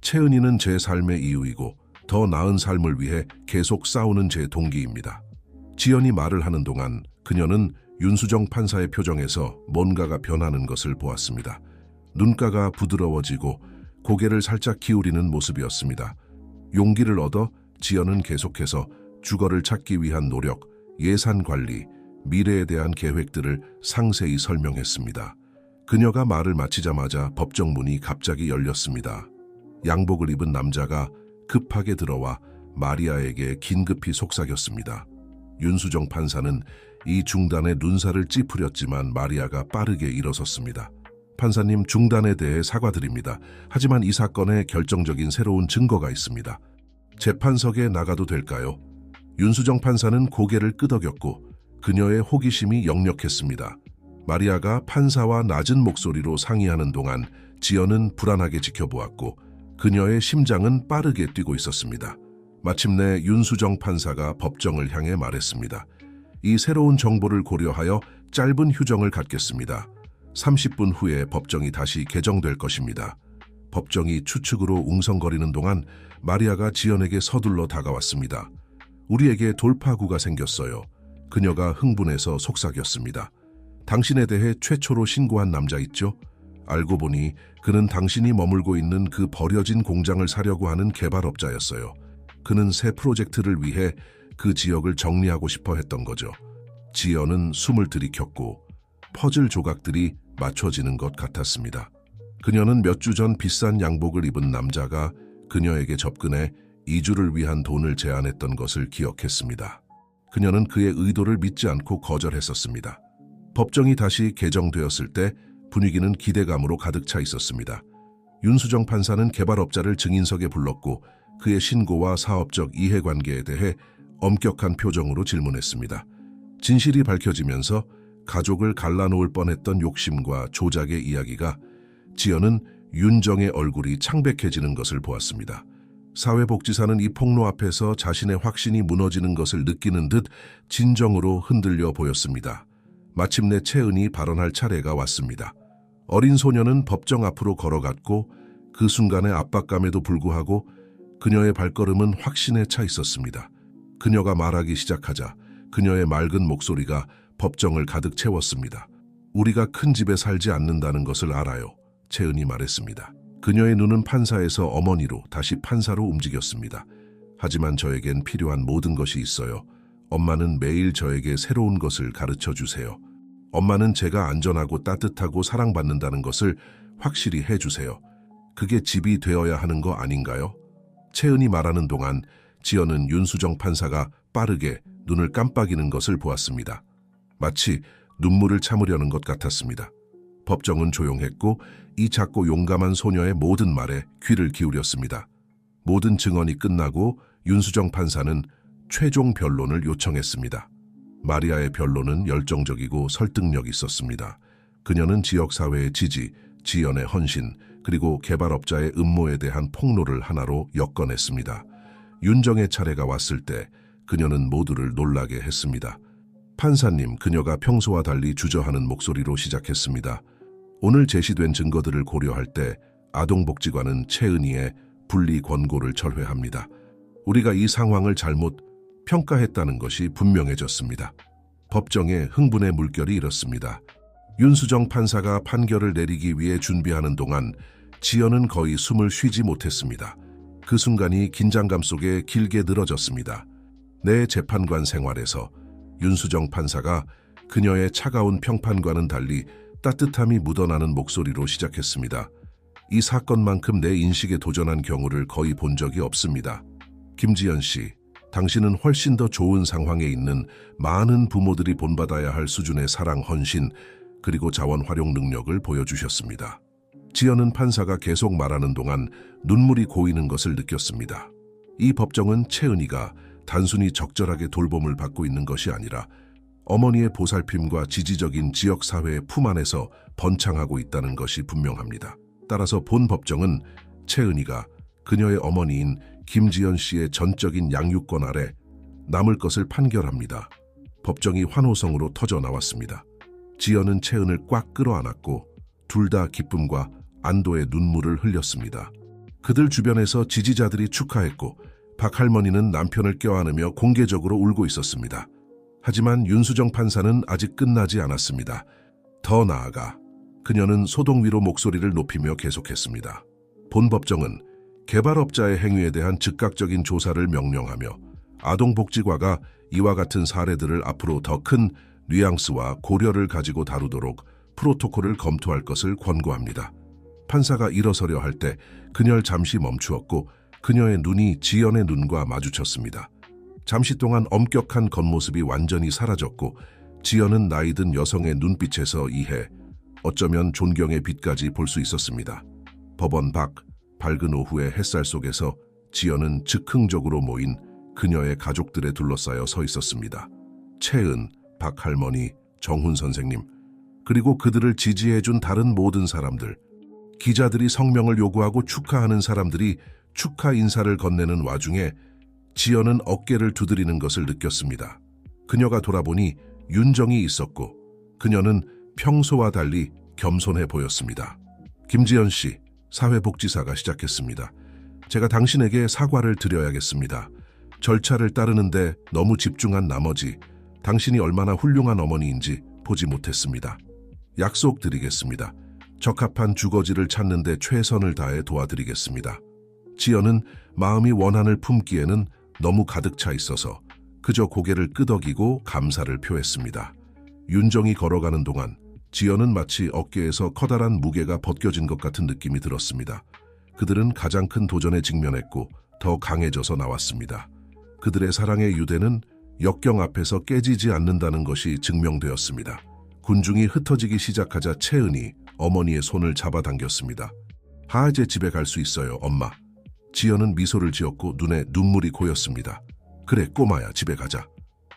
A: 채은이는 제 삶의 이유이고 더 나은 삶을 위해 계속 싸우는 제 동기입니다. 지연이 말을 하는 동안 그녀는 윤수정 판사의 표정에서 뭔가가 변하는 것을 보았습니다. 눈가가 부드러워지고 고개를 살짝 기울이는 모습이었습니다. 용기를 얻어 지연은 계속해서 주거를 찾기 위한 노력, 예산 관리, 미래에 대한 계획들을 상세히 설명했습니다. 그녀가 말을 마치자마자 법정 문이 갑자기 열렸습니다. 양복을 입은 남자가 급하게 들어와 마리아에게 긴급히 속삭였습니다. 윤수정 판사는 이 중단에 눈살을 찌푸렸지만 마리아가 빠르게 일어섰습니다. 판사님, 중단에 대해 사과드립니다. 하지만 이 사건에 결정적인 새로운 증거가 있습니다. 재판석에 나가도 될까요? 윤수정 판사는 고개를 끄덕였고 그녀의 호기심이 역력했습니다. 마리아가 판사와 낮은 목소리로 상의하는 동안 지연은 불안하게 지켜보았고 그녀의 심장은 빠르게 뛰고 있었습니다. 마침내 윤수정 판사가 법정을 향해 말했습니다. 이 새로운 정보를 고려하여 짧은 휴정을 갖겠습니다. 30분 후에 법정이 다시 개정될 것입니다. 법정이 추측으로 웅성거리는 동안 마리아가 지연에게 서둘러 다가왔습니다. 우리에게 돌파구가 생겼어요. 그녀가 흥분해서 속삭였습니다. 당신에 대해 최초로 신고한 남자 있죠? 알고 보니 그는 당신이 머물고 있는 그 버려진 공장을 사려고 하는 개발업자였어요. 그는 새 프로젝트를 위해 그 지역을 정리하고 싶어 했던 거죠. 지연은 숨을 들이켰고 퍼즐 조각들이 맞춰지는 것 같았습니다. 그녀는 몇 주 전 비싼 양복을 입은 남자가 그녀에게 접근해 이주를 위한 돈을 제안했던 것을 기억했습니다. 그녀는 그의 의도를 믿지 않고 거절했었습니다. 법정이 다시 개정되었을 때 분위기는 기대감으로 가득 차 있었습니다. 윤수정 판사는 개발업자를 증인석에 불렀고 그의 신고와 사업적 이해관계에 대해 엄격한 표정으로 질문했습니다. 진실이 밝혀지면서 가족을 갈라놓을 뻔했던 욕심과 조작의 이야기가 지연은 윤정의 얼굴이 창백해지는 것을 보았습니다. 사회복지사는 이 폭로 앞에서 자신의 확신이 무너지는 것을 느끼는 듯 진정으로 흔들려 보였습니다. 마침내 채은이 발언할 차례가 왔습니다. 어린 소녀는 법정 앞으로 걸어갔고 그 순간의 압박감에도 불구하고 그녀의 발걸음은 확신에 차 있었습니다. 그녀가 말하기 시작하자 그녀의 맑은 목소리가 법정을 가득 채웠습니다. 우리가 큰 집에 살지 않는다는 것을 알아요. 채은이 말했습니다. 그녀의 눈은 판사에서 어머니로 다시 판사로 움직였습니다. 하지만 저에겐 필요한 모든 것이 있어요. 엄마는 매일 저에게 새로운 것을 가르쳐 주세요. 엄마는 제가 안전하고 따뜻하고 사랑받는다는 것을 확실히 해주세요. 그게 집이 되어야 하는 거 아닌가요? 채은이 말하는 동안 지연은 윤수정 판사가 빠르게 눈을 깜빡이는 것을 보았습니다. 마치 눈물을 참으려는 것 같았습니다. 법정은 조용했고 이 작고 용감한 소녀의 모든 말에 귀를 기울였습니다. 모든 증언이 끝나고 윤수정 판사는 최종 변론을 요청했습니다. 마리아의 변론은 열정적이고 설득력 있었습니다. 그녀는 지역사회의 지지, 지연의 헌신, 그리고 개발업자의 음모에 대한 폭로를 하나로 엮어냈습니다. 윤정의 차례가 왔을 때 그녀는 모두를 놀라게 했습니다. 판사님, 그녀가 평소와 달리 주저하는 목소리로 시작했습니다. 오늘 제시된 증거들을 고려할 때 아동복지관은 채은이의 분리 권고를 철회합니다. 우리가 이 상황을 잘못 평가했다는 것이 분명해졌습니다. 법정에 흥분의 물결이 일었습니다. 윤수정 판사가 판결을 내리기 위해 준비하는 동안 지연은 거의 숨을 쉬지 못했습니다. 그 순간이 긴장감 속에 길게 늘어졌습니다. 내 재판관 생활에서 윤수정 판사가 그녀의 차가운 평판과는 달리 따뜻함이 묻어나는 목소리로 시작했습니다. 이 사건만큼 내 인식에 도전한 경우를 거의 본 적이 없습니다. 김지연 씨, 당신은 훨씬 더 좋은 상황에 있는 많은 부모들이 본받아야 할 수준의 사랑 헌신, 그리고 자원 활용 능력을 보여주셨습니다. 지연은 판사가 계속 말하는 동안 눈물이 고이는 것을 느꼈습니다. 이 법정은 채은이가 단순히 적절하게 돌봄을 받고 있는 것이 아니라 어머니의 보살핌과 지지적인 지역사회의 품 안에서 번창하고 있다는 것이 분명합니다. 따라서 본 법정은 채은이가 그녀의 어머니인 김지연 씨의 전적인 양육권 아래 남을 것을 판결합니다. 법정이 환호성으로 터져 나왔습니다. 지연은 채은을 꽉 끌어안았고 둘 다 기쁨과 안도의 눈물을 흘렸습니다. 그들 주변에서 지지자들이 축하했고 박 할머니는 남편을 껴안으며 공개적으로 울고 있었습니다. 하지만 윤수정 판사는 아직 끝나지 않았습니다. 더 나아가 그녀는 소동 위로 목소리를 높이며 계속했습니다. 본 법정은 개발업자의 행위에 대한 즉각적인 조사를 명령하며 아동복지과가 이와 같은 사례들을 앞으로 더 큰 뉘앙스와 고려를 가지고 다루도록 프로토콜을 검토할 것을 권고합니다. 판사가 일어서려 할 때 그녀를 잠시 멈추었고 그녀의 눈이 지연의 눈과 마주쳤습니다. 잠시 동안 엄격한 겉모습이 완전히 사라졌고 지연은 나이든 여성의 눈빛에서 이해, 어쩌면 존경의 빛까지 볼 수 있었습니다. 법원 밖 밝은 오후의 햇살 속에서 지연은 즉흥적으로 모인 그녀의 가족들에 둘러싸여 서 있었습니다. 채은, 박 할머니, 정훈 선생님, 그리고 그들을 지지해준 다른 모든 사람들, 기자들이 성명을 요구하고 축하하는 사람들이 축하 인사를 건네는 와중에 지연은 어깨를 두드리는 것을 느꼈습니다. 그녀가 돌아보니 윤정이 있었고 그녀는 평소와 달리 겸손해 보였습니다. 김지연 씨, 사회복지사가 시작했습니다. 제가 당신에게 사과를 드려야겠습니다. 절차를 따르는데 너무 집중한 나머지 당신이 얼마나 훌륭한 어머니인지 보지 못했습니다. 약속드리겠습니다. 적합한 주거지를 찾는 데 최선을 다해 도와드리겠습니다. 지연은 마음이 원한을 품기에는 너무 가득 차 있어서 그저 고개를 끄덕이고 감사를 표했습니다. 윤정이 걸어가는 동안 지연은 마치 어깨에서 커다란 무게가 벗겨진 것 같은 느낌이 들었습니다. 그들은 가장 큰 도전에 직면했고 더 강해져서 나왔습니다. 그들의 사랑의 유대는 역경 앞에서 깨지지 않는다는 것이 증명되었습니다. 군중이 흩어지기 시작하자 채은이 어머니의 손을 잡아당겼습니다. 이제 집에 갈 수 있어요, 엄마. 지연은 미소를 지었고 눈에 눈물이 고였습니다. 그래, 꼬마야, 집에 가자.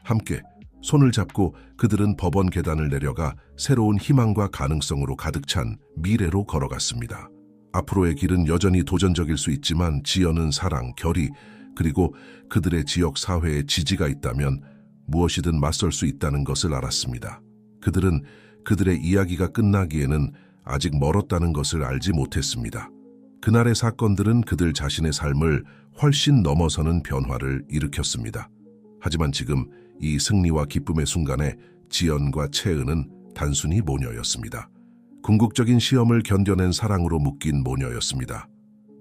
A: 함께 손을 잡고 그들은 법원 계단을 내려가 새로운 희망과 가능성으로 가득 찬 미래로 걸어갔습니다. 앞으로의 길은 여전히 도전적일 수 있지만 지연은 사랑, 결의, 그리고 그들의 지역 사회에 지지가 있다면 무엇이든 맞설 수 있다는 것을 알았습니다. 그들은 그들의 이야기가 끝나기에는 아직 멀었다는 것을 알지 못했습니다. 그날의 사건들은 그들 자신의 삶을 훨씬 넘어서는 변화를 일으켰습니다. 하지만 지금 이 승리와 기쁨의 순간에 지연과 채은은 단순히 모녀였습니다. 궁극적인 시험을 견뎌낸 사랑으로 묶인 모녀였습니다.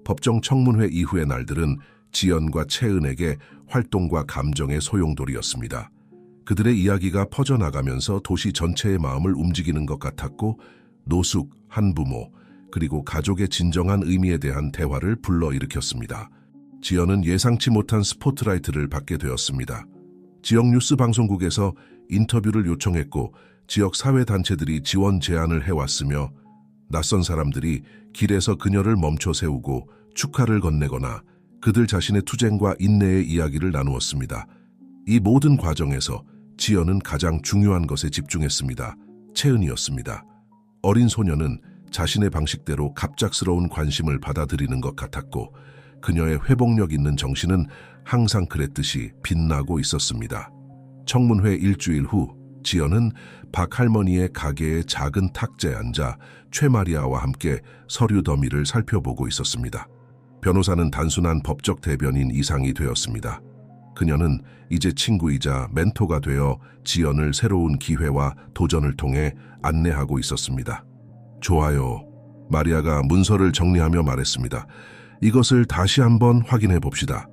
A: 법정 청문회 이후의 날들은 지연과 채은에게 활동과 감정의 소용돌이였습니다. 그들의 이야기가 퍼져나가면서 도시 전체의 마음을 움직이는 것 같았고 노숙, 한부모, 그리고 가족의 진정한 의미에 대한 대화를 불러일으켰습니다. 지연은 예상치 못한 스포트라이트를 받게 되었습니다. 지역 뉴스 방송국에서 인터뷰를 요청했고 지역 사회단체들이 지원 제안을 해왔으며 낯선 사람들이 길에서 그녀를 멈춰 세우고 축하를 건네거나 그들 자신의 투쟁과 인내의 이야기를 나누었습니다. 이 모든 과정에서 지연은 가장 중요한 것에 집중했습니다. 채은이었습니다. 어린 소녀는 자신의 방식대로 갑작스러운 관심을 받아들이는 것 같았고 그녀의 회복력 있는 정신은 항상 그랬듯이 빛나고 있었습니다. 청문회 일주일 후 지연은 박 할머니의 가게의 작은 탁자에 앉아 최마리아와 함께 서류 더미를 살펴보고 있었습니다. 변호사는 단순한 법적 대변인 이상이 되었습니다. 그녀는 이제 친구이자 멘토가 되어 지연을 새로운 기회와 도전을 통해 안내하고 있었습니다. 좋아요. 마리아가 문서를 정리하며 말했습니다. 이것을 다시 한번 확인해 봅시다.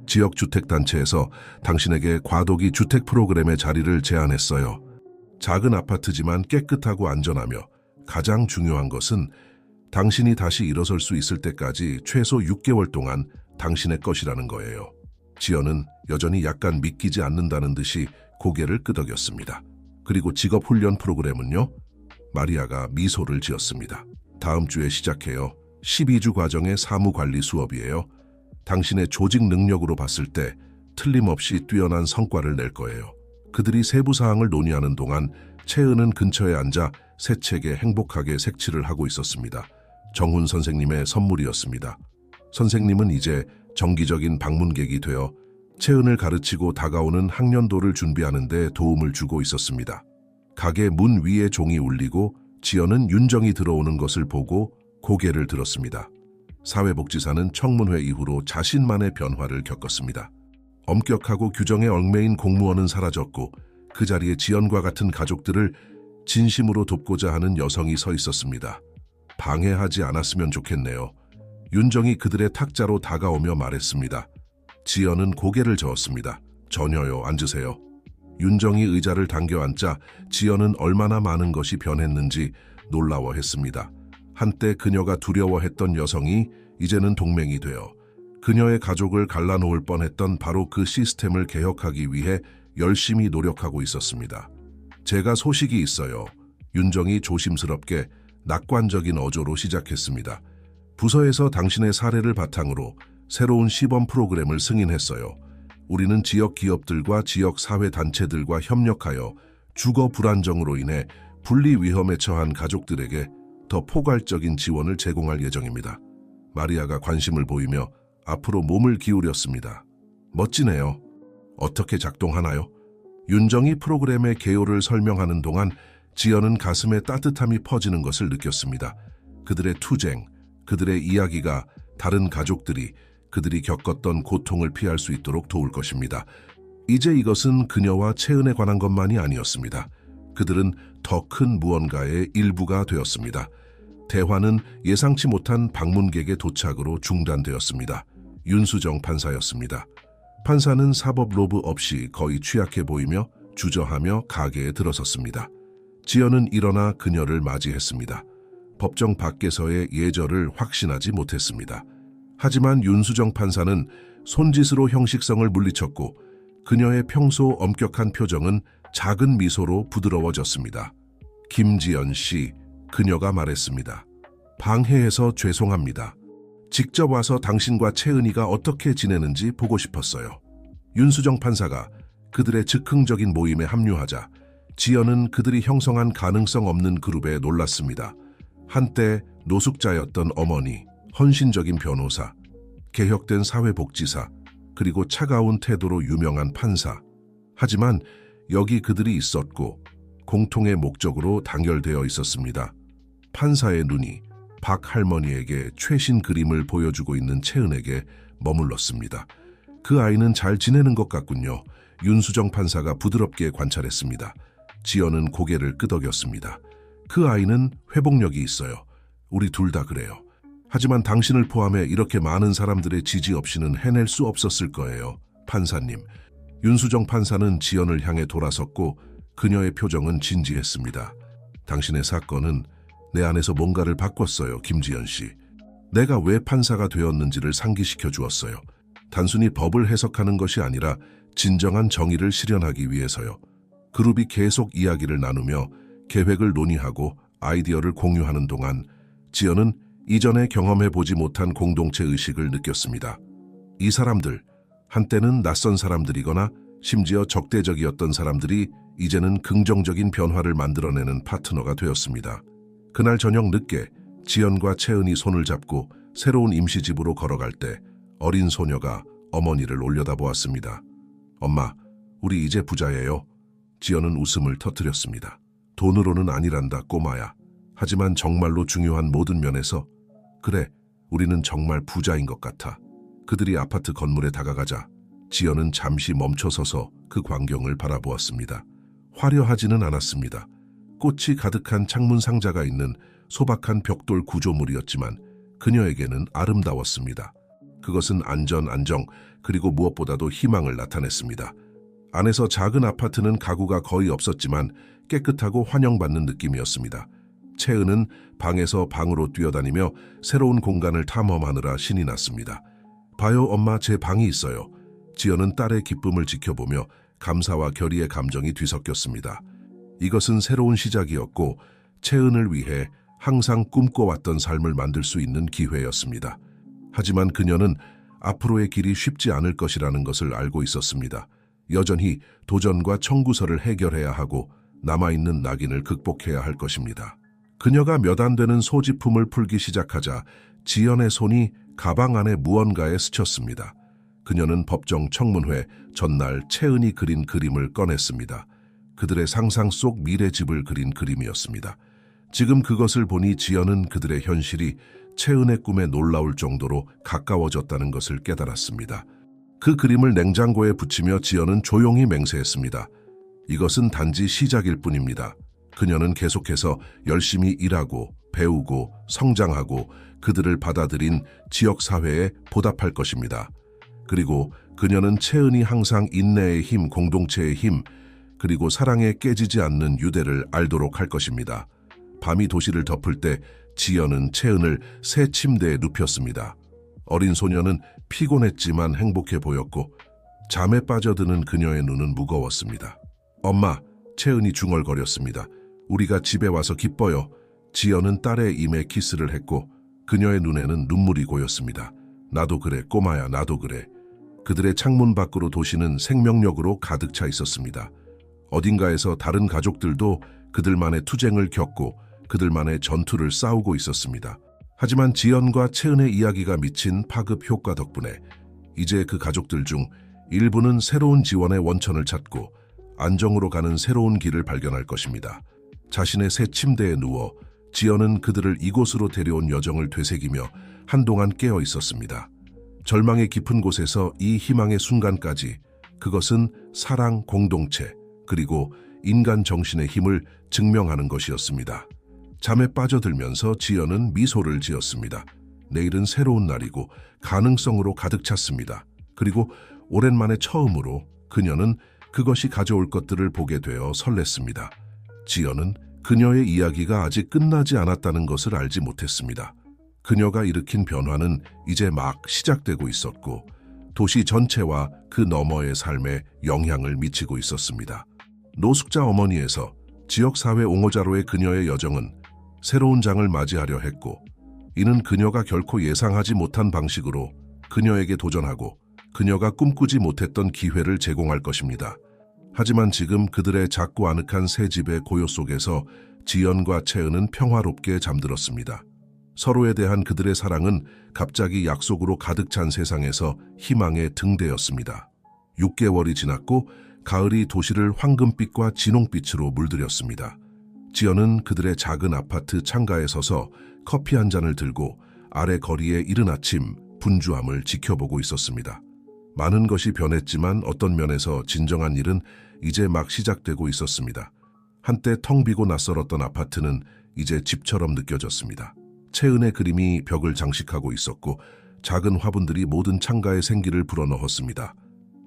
A: 지역주택단체에서 당신에게 과도기 주택 프로그램의 자리를 제안했어요. 작은 아파트지만 깨끗하고 안전하며 가장 중요한 것은 당신이 다시 일어설 수 있을 때까지 최소 6개월 동안 당신의 것이라는 거예요. 지연은 여전히 약간 믿기지 않는다는 듯이 고개를 끄덕였습니다. 그리고 직업훈련 프로그램은요? 마리아가 미소를 지었습니다. 다음 주에 시작해요. 12주 과정의 사무관리 수업이에요. 당신의 조직 능력으로 봤을 때 틀림없이 뛰어난 성과를 낼 거예요. 그들이 세부 사항을 논의하는 동안 채은은 근처에 앉아 새 책에 행복하게 색칠을 하고 있었습니다. 정훈 선생님의 선물이었습니다. 선생님은 이제 정기적인 방문객이 되어 채은을 가르치고 다가오는 학년도를 준비하는 데 도움을 주고 있었습니다. 가게 문 위에 종이 울리고 지연은 윤정이 들어오는 것을 보고 고개를 들었습니다. 사회복지사는 청문회 이후로 자신만의 변화를 겪었습니다. 엄격하고 규정에 얽매인 공무원은 사라졌고 그 자리에 지연과 같은 가족들을 진심으로 돕고자 하는 여성이 서 있었습니다. 방해하지 않았으면 좋겠네요. 윤정이 그들의 탁자로 다가오며 말했습니다. 지연은 고개를 저었습니다. 전혀요, 앉으세요. 윤정이 의자를 당겨 앉자 지연은 얼마나 많은 것이 변했는지 놀라워했습니다. 한때 그녀가 두려워했던 여성이 이제는 동맹이 되어 그녀의 가족을 갈라놓을 뻔했던 바로 그 시스템을 개혁하기 위해 열심히 노력하고 있었습니다. 제가 소식이 있어요. 윤정이 조심스럽게 낙관적인 어조로 시작했습니다. 부서에서 당신의 사례를 바탕으로 새로운 시범 프로그램을 승인했어요. 우리는 지역 기업들과 지역 사회 단체들과 협력하여 주거 불안정으로 인해 분리 위험에 처한 가족들에게 더 포괄적인 지원을 제공할 예정입니다. 마리아가 관심을 보이며 앞으로 몸을 기울였습니다. 멋지네요. 어떻게 작동하나요? 윤정이 프로그램의 개요를 설명하는 동안 지연은 가슴에 따뜻함이 퍼지는 것을 느꼈습니다. 그들의 투쟁, 그들의 이야기가 다른 가족들이 그들이 겪었던 고통을 피할 수 있도록 도울 것입니다. 이제 이것은 그녀와 채은에 관한 것만이 아니었습니다. 그들은 더 큰 무언가의 일부가 되었습니다. 대화는 예상치 못한 방문객의 도착으로 중단되었습니다. 윤수정 판사였습니다. 판사는 사법 로브 없이 거의 취약해 보이며 주저하며 가게에 들어섰습니다. 지연은 일어나 그녀를 맞이했습니다. 법정 밖에서의 예절을 확신하지 못했습니다. 하지만 윤수정 판사는 손짓으로 형식성을 물리쳤고 그녀의 평소 엄격한 표정은 작은 미소로 부드러워졌습니다. 김지연 씨, 그녀가 말했습니다. 방해해서 죄송합니다. 직접 와서 당신과 채은이가 어떻게 지내는지 보고 싶었어요. 윤수정 판사가 그들의 즉흥적인 모임에 합류하자 지연은 그들이 형성한 가능성 없는 그룹에 놀랐습니다. 한때 노숙자였던 어머니, 헌신적인 변호사, 개혁된 사회복지사, 그리고 차가운 태도로 유명한 판사. 하지만 여기 그들이 있었고 공통의 목적으로 단결되어 있었습니다. 판사의 눈이 박 할머니에게 최신 그림을 보여주고 있는 채은에게 머물렀습니다. 그 아이는 잘 지내는 것 같군요. 윤수정 판사가 부드럽게 관찰했습니다. 지연은 고개를 끄덕였습니다. 그 아이는 회복력이 있어요. 우리 둘 다 그래요. 하지만 당신을 포함해 이렇게 많은 사람들의 지지 없이는 해낼 수 없었을 거예요. 판사님. 윤수정 판사는 지연을 향해 돌아섰고 그녀의 표정은 진지했습니다. 당신의 사건은 내 안에서 뭔가를 바꿨어요, 김지연 씨. 내가 왜 판사가 되었는지를 상기시켜 주었어요. 단순히 법을 해석하는 것이 아니라 진정한 정의를 실현하기 위해서요. 그룹이 계속 이야기를 나누며 계획을 논의하고 아이디어를 공유하는 동안 지연은 이전에 경험해보지 못한 공동체 의식을 느꼈습니다. 이 사람들, 한때는 낯선 사람들이거나 심지어 적대적이었던 사람들이 이제는 긍정적인 변화를 만들어내는 파트너가 되었습니다. 그날 저녁 늦게 지연과 채은이 손을 잡고 새로운 임시집으로 걸어갈 때 어린 소녀가 어머니를 올려다보았습니다. 엄마, 우리 이제 부자예요. 지연은 웃음을 터뜨렸습니다. 돈으로는 아니란다, 꼬마야. 하지만 정말로 중요한 모든 면에서 그래, 우리는 정말 부자인 것 같아. 그들이 아파트 건물에 다가가자 지연은 잠시 멈춰서서 그 광경을 바라보았습니다. 화려하지는 않았습니다. 꽃이 가득한 창문 상자가 있는 소박한 벽돌 구조물이었지만 그녀에게는 아름다웠습니다. 그것은 안정, 그리고 무엇보다도 희망을 나타냈습니다. 안에서 작은 아파트는 가구가 거의 없었지만 깨끗하고 환영받는 느낌이었습니다. 채은은 방에서 방으로 뛰어다니며 새로운 공간을 탐험하느라 신이 났습니다. 봐요, 엄마, 제 방이 있어요. 지연은 딸의 기쁨을 지켜보며 감사와 결의의 감정이 뒤섞였습니다. 이것은 새로운 시작이었고 채은을 위해 항상 꿈꿔왔던 삶을 만들 수 있는 기회였습니다. 하지만 그녀는 앞으로의 길이 쉽지 않을 것이라는 것을 알고 있었습니다. 여전히 도전과 청구서를 해결해야 하고 남아있는 낙인을 극복해야 할 것입니다. 그녀가 몇 안 되는 소지품을 풀기 시작하자 지연의 손이 가방 안에 무언가에 스쳤습니다. 그녀는 법정 청문회 전날 채은이 그린 그림을 꺼냈습니다. 그들의 상상 속 미래 집을 그린 그림이었습니다. 지금 그것을 보니 지연은 그들의 현실이 채은의 꿈에 놀라울 정도로 가까워졌다는 것을 깨달았습니다. 그 그림을 냉장고에 붙이며 지연은 조용히 맹세했습니다. 이것은 단지 시작일 뿐입니다. 그녀는 계속해서 열심히 일하고 배우고 성장하고 그들을 받아들인 지역사회에 보답할 것입니다. 그리고 그녀는 채은이 항상 인내의 힘, 공동체의 힘, 그리고 사랑에 깨지지 않는 유대를 알도록 할 것입니다. 밤이 도시를 덮을 때 지연은 채은을 새 침대에 눕혔습니다. 어린 소녀는 피곤했지만 행복해 보였고 잠에 빠져드는 그녀의 눈은 무거웠습니다. 엄마, 채은이 중얼거렸습니다. 우리가 집에 와서 기뻐요. 지연은 딸의 임에 키스를 했고 그녀의 눈에는 눈물이 고였습니다. 나도 그래, 꼬마야, 나도 그래. 그들의 창문 밖으로 도시는 생명력으로 가득 차 있었습니다. 어딘가에서 다른 가족들도 그들만의 투쟁을 겪고 그들만의 전투를 싸우고 있었습니다. 하지만 지연과 채은의 이야기가 미친 파급 효과 덕분에 이제 그 가족들 중 일부는 새로운 지원의 원천을 찾고 안정으로 가는 새로운 길을 발견할 것입니다. 자신의 새 침대에 누워 지연은 그들을 이곳으로 데려온 여정을 되새기며 한동안 깨어 있었습니다. 절망의 깊은 곳에서 이 희망의 순간까지 그것은 사랑, 공동체, 그리고 인간 정신의 힘을 증명하는 것이었습니다. 잠에 빠져들면서 지연은 미소를 지었습니다. 내일은 새로운 날이고 가능성으로 가득 찼습니다. 그리고 오랜만에 처음으로 그녀는 그것이 가져올 것들을 보게 되어 설렜습니다. 지연은 그녀의 이야기가 아직 끝나지 않았다는 것을 알지 못했습니다. 그녀가 일으킨 변화는 이제 막 시작되고 있었고 도시 전체와 그 너머의 삶에 영향을 미치고 있었습니다. 노숙자 어머니에서 지역사회 옹호자로의 그녀의 여정은 새로운 장을 맞이하려 했고 이는 그녀가 결코 예상하지 못한 방식으로 그녀에게 도전하고 그녀가 꿈꾸지 못했던 기회를 제공할 것입니다. 하지만 지금 그들의 작고 아늑한 새 집의 고요 속에서 지연과 채은은 평화롭게 잠들었습니다. 서로에 대한 그들의 사랑은 갑자기 약속으로 가득 찬 세상에서 희망의 등대였습니다. 6개월이 지났고 가을이 도시를 황금빛과 진홍빛으로 물들였습니다. 지연은 그들의 작은 아파트 창가에 서서 커피 한 잔을 들고 아래 거리의 이른 아침 분주함을 지켜보고 있었습니다. 많은 것이 변했지만 어떤 면에서 진정한 일은 이제 막 시작되고 있었습니다. 한때 텅 비고 낯설었던 아파트는 이제 집처럼 느껴졌습니다. 채은의 그림이 벽을 장식하고 있었고 작은 화분들이 모든 창가에 생기를 불어넣었습니다.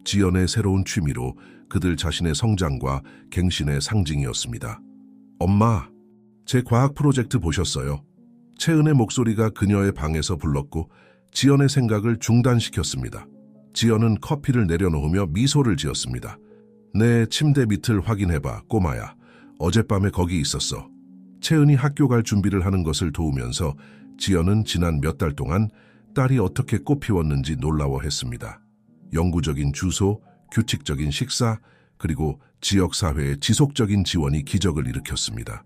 A: 지연의 새로운 취미로 그들 자신의 성장과 갱신의 상징이었습니다. 엄마, 제 과학 프로젝트 보셨어요? 채은의 목소리가 그녀의 방에서 불렀고 지연의 생각을 중단시켰습니다. 지연은 커피를 내려놓으며 미소를 지었습니다. 내 침대 밑을 확인해봐, 꼬마야. 어젯밤에 거기 있었어. 채은이 학교 갈 준비를 하는 것을 도우면서 지연은 지난 몇 달 동안 딸이 어떻게 꽃 피웠는지 놀라워했습니다. 영구적인 주소, 규칙적인 식사, 그리고 지역사회의 지속적인 지원이 기적을 일으켰습니다.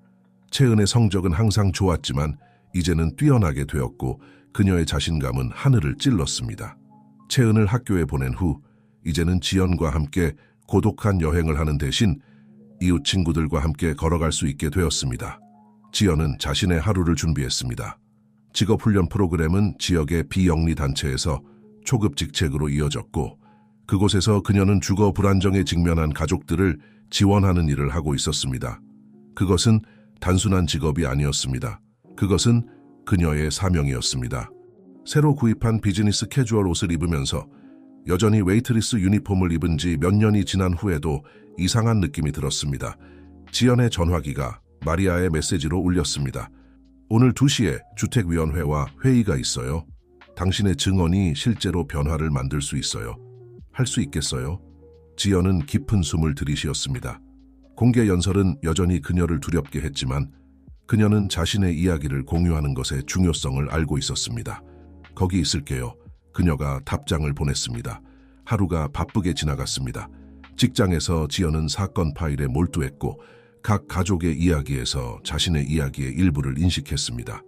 A: 채은의 성적은 항상 좋았지만 이제는 뛰어나게 되었고 그녀의 자신감은 하늘을 찔렀습니다. 채은을 학교에 보낸 후 이제는 지연과 함께 고독한 여행을 하는 대신 이웃 친구들과 함께 걸어갈 수 있게 되었습니다. 지연은 자신의 하루를 준비했습니다. 직업훈련 프로그램은 지역의 비영리 단체에서 초급직책으로 이어졌고 그곳에서 그녀는 주거 불안정에 직면한 가족들을 지원하는 일을 하고 있었습니다. 그것은 단순한 직업이 아니었습니다. 그것은 그녀의 사명이었습니다. 새로 구입한 비즈니스 캐주얼 옷을 입으면서 여전히 웨이트리스 유니폼을 입은 지 몇 년이 지난 후에도 이상한 느낌이 들었습니다. 지연의 전화기가 마리아의 메시지로 울렸습니다. 오늘 2시에 주택위원회와 회의가 있어요. 당신의 증언이 실제로 변화를 만들 수 있어요. 할 수 있겠어요? 지연은 깊은 숨을 들이쉬었습니다. 공개 연설은 여전히 그녀를 두렵게 했지만 그녀는 자신의 이야기를 공유하는 것의 중요성을 알고 있었습니다. 거기 있을게요. 그녀가 답장을 보냈습니다. 하루가 바쁘게 지나갔습니다. 직장에서 지연은 사건 파일에 몰두했고 각 가족의 이야기에서 자신의 이야기의 일부를 인식했습니다.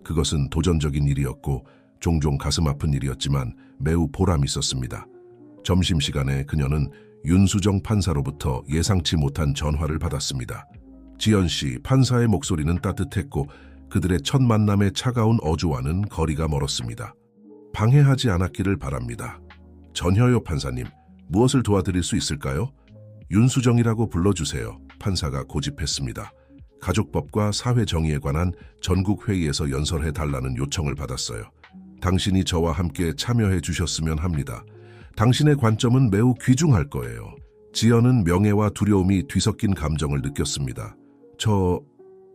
A: 그것은 도전적인 일이었고 종종 가슴 아픈 일이었지만 매우 보람 있었습니다. 점심시간에 그녀는 윤수정 판사로부터 예상치 못한 전화를 받았습니다. 지연 씨, 판사의 목소리는 따뜻했고 그들의 첫 만남의 차가운 어조와는 거리가 멀었습니다. 방해하지 않았기를 바랍니다. 전혀요, 판사님. 무엇을 도와드릴 수 있을까요? 윤수정이라고 불러주세요. 판사가 고집했습니다. 가족법과 사회정의에 관한 전국회의에서 연설해달라는 요청을 받았어요. 당신이 저와 함께 참여해 주셨으면 합니다. 당신의 관점은 매우 귀중할 거예요. 지연은 명예와 두려움이 뒤섞인 감정을 느꼈습니다.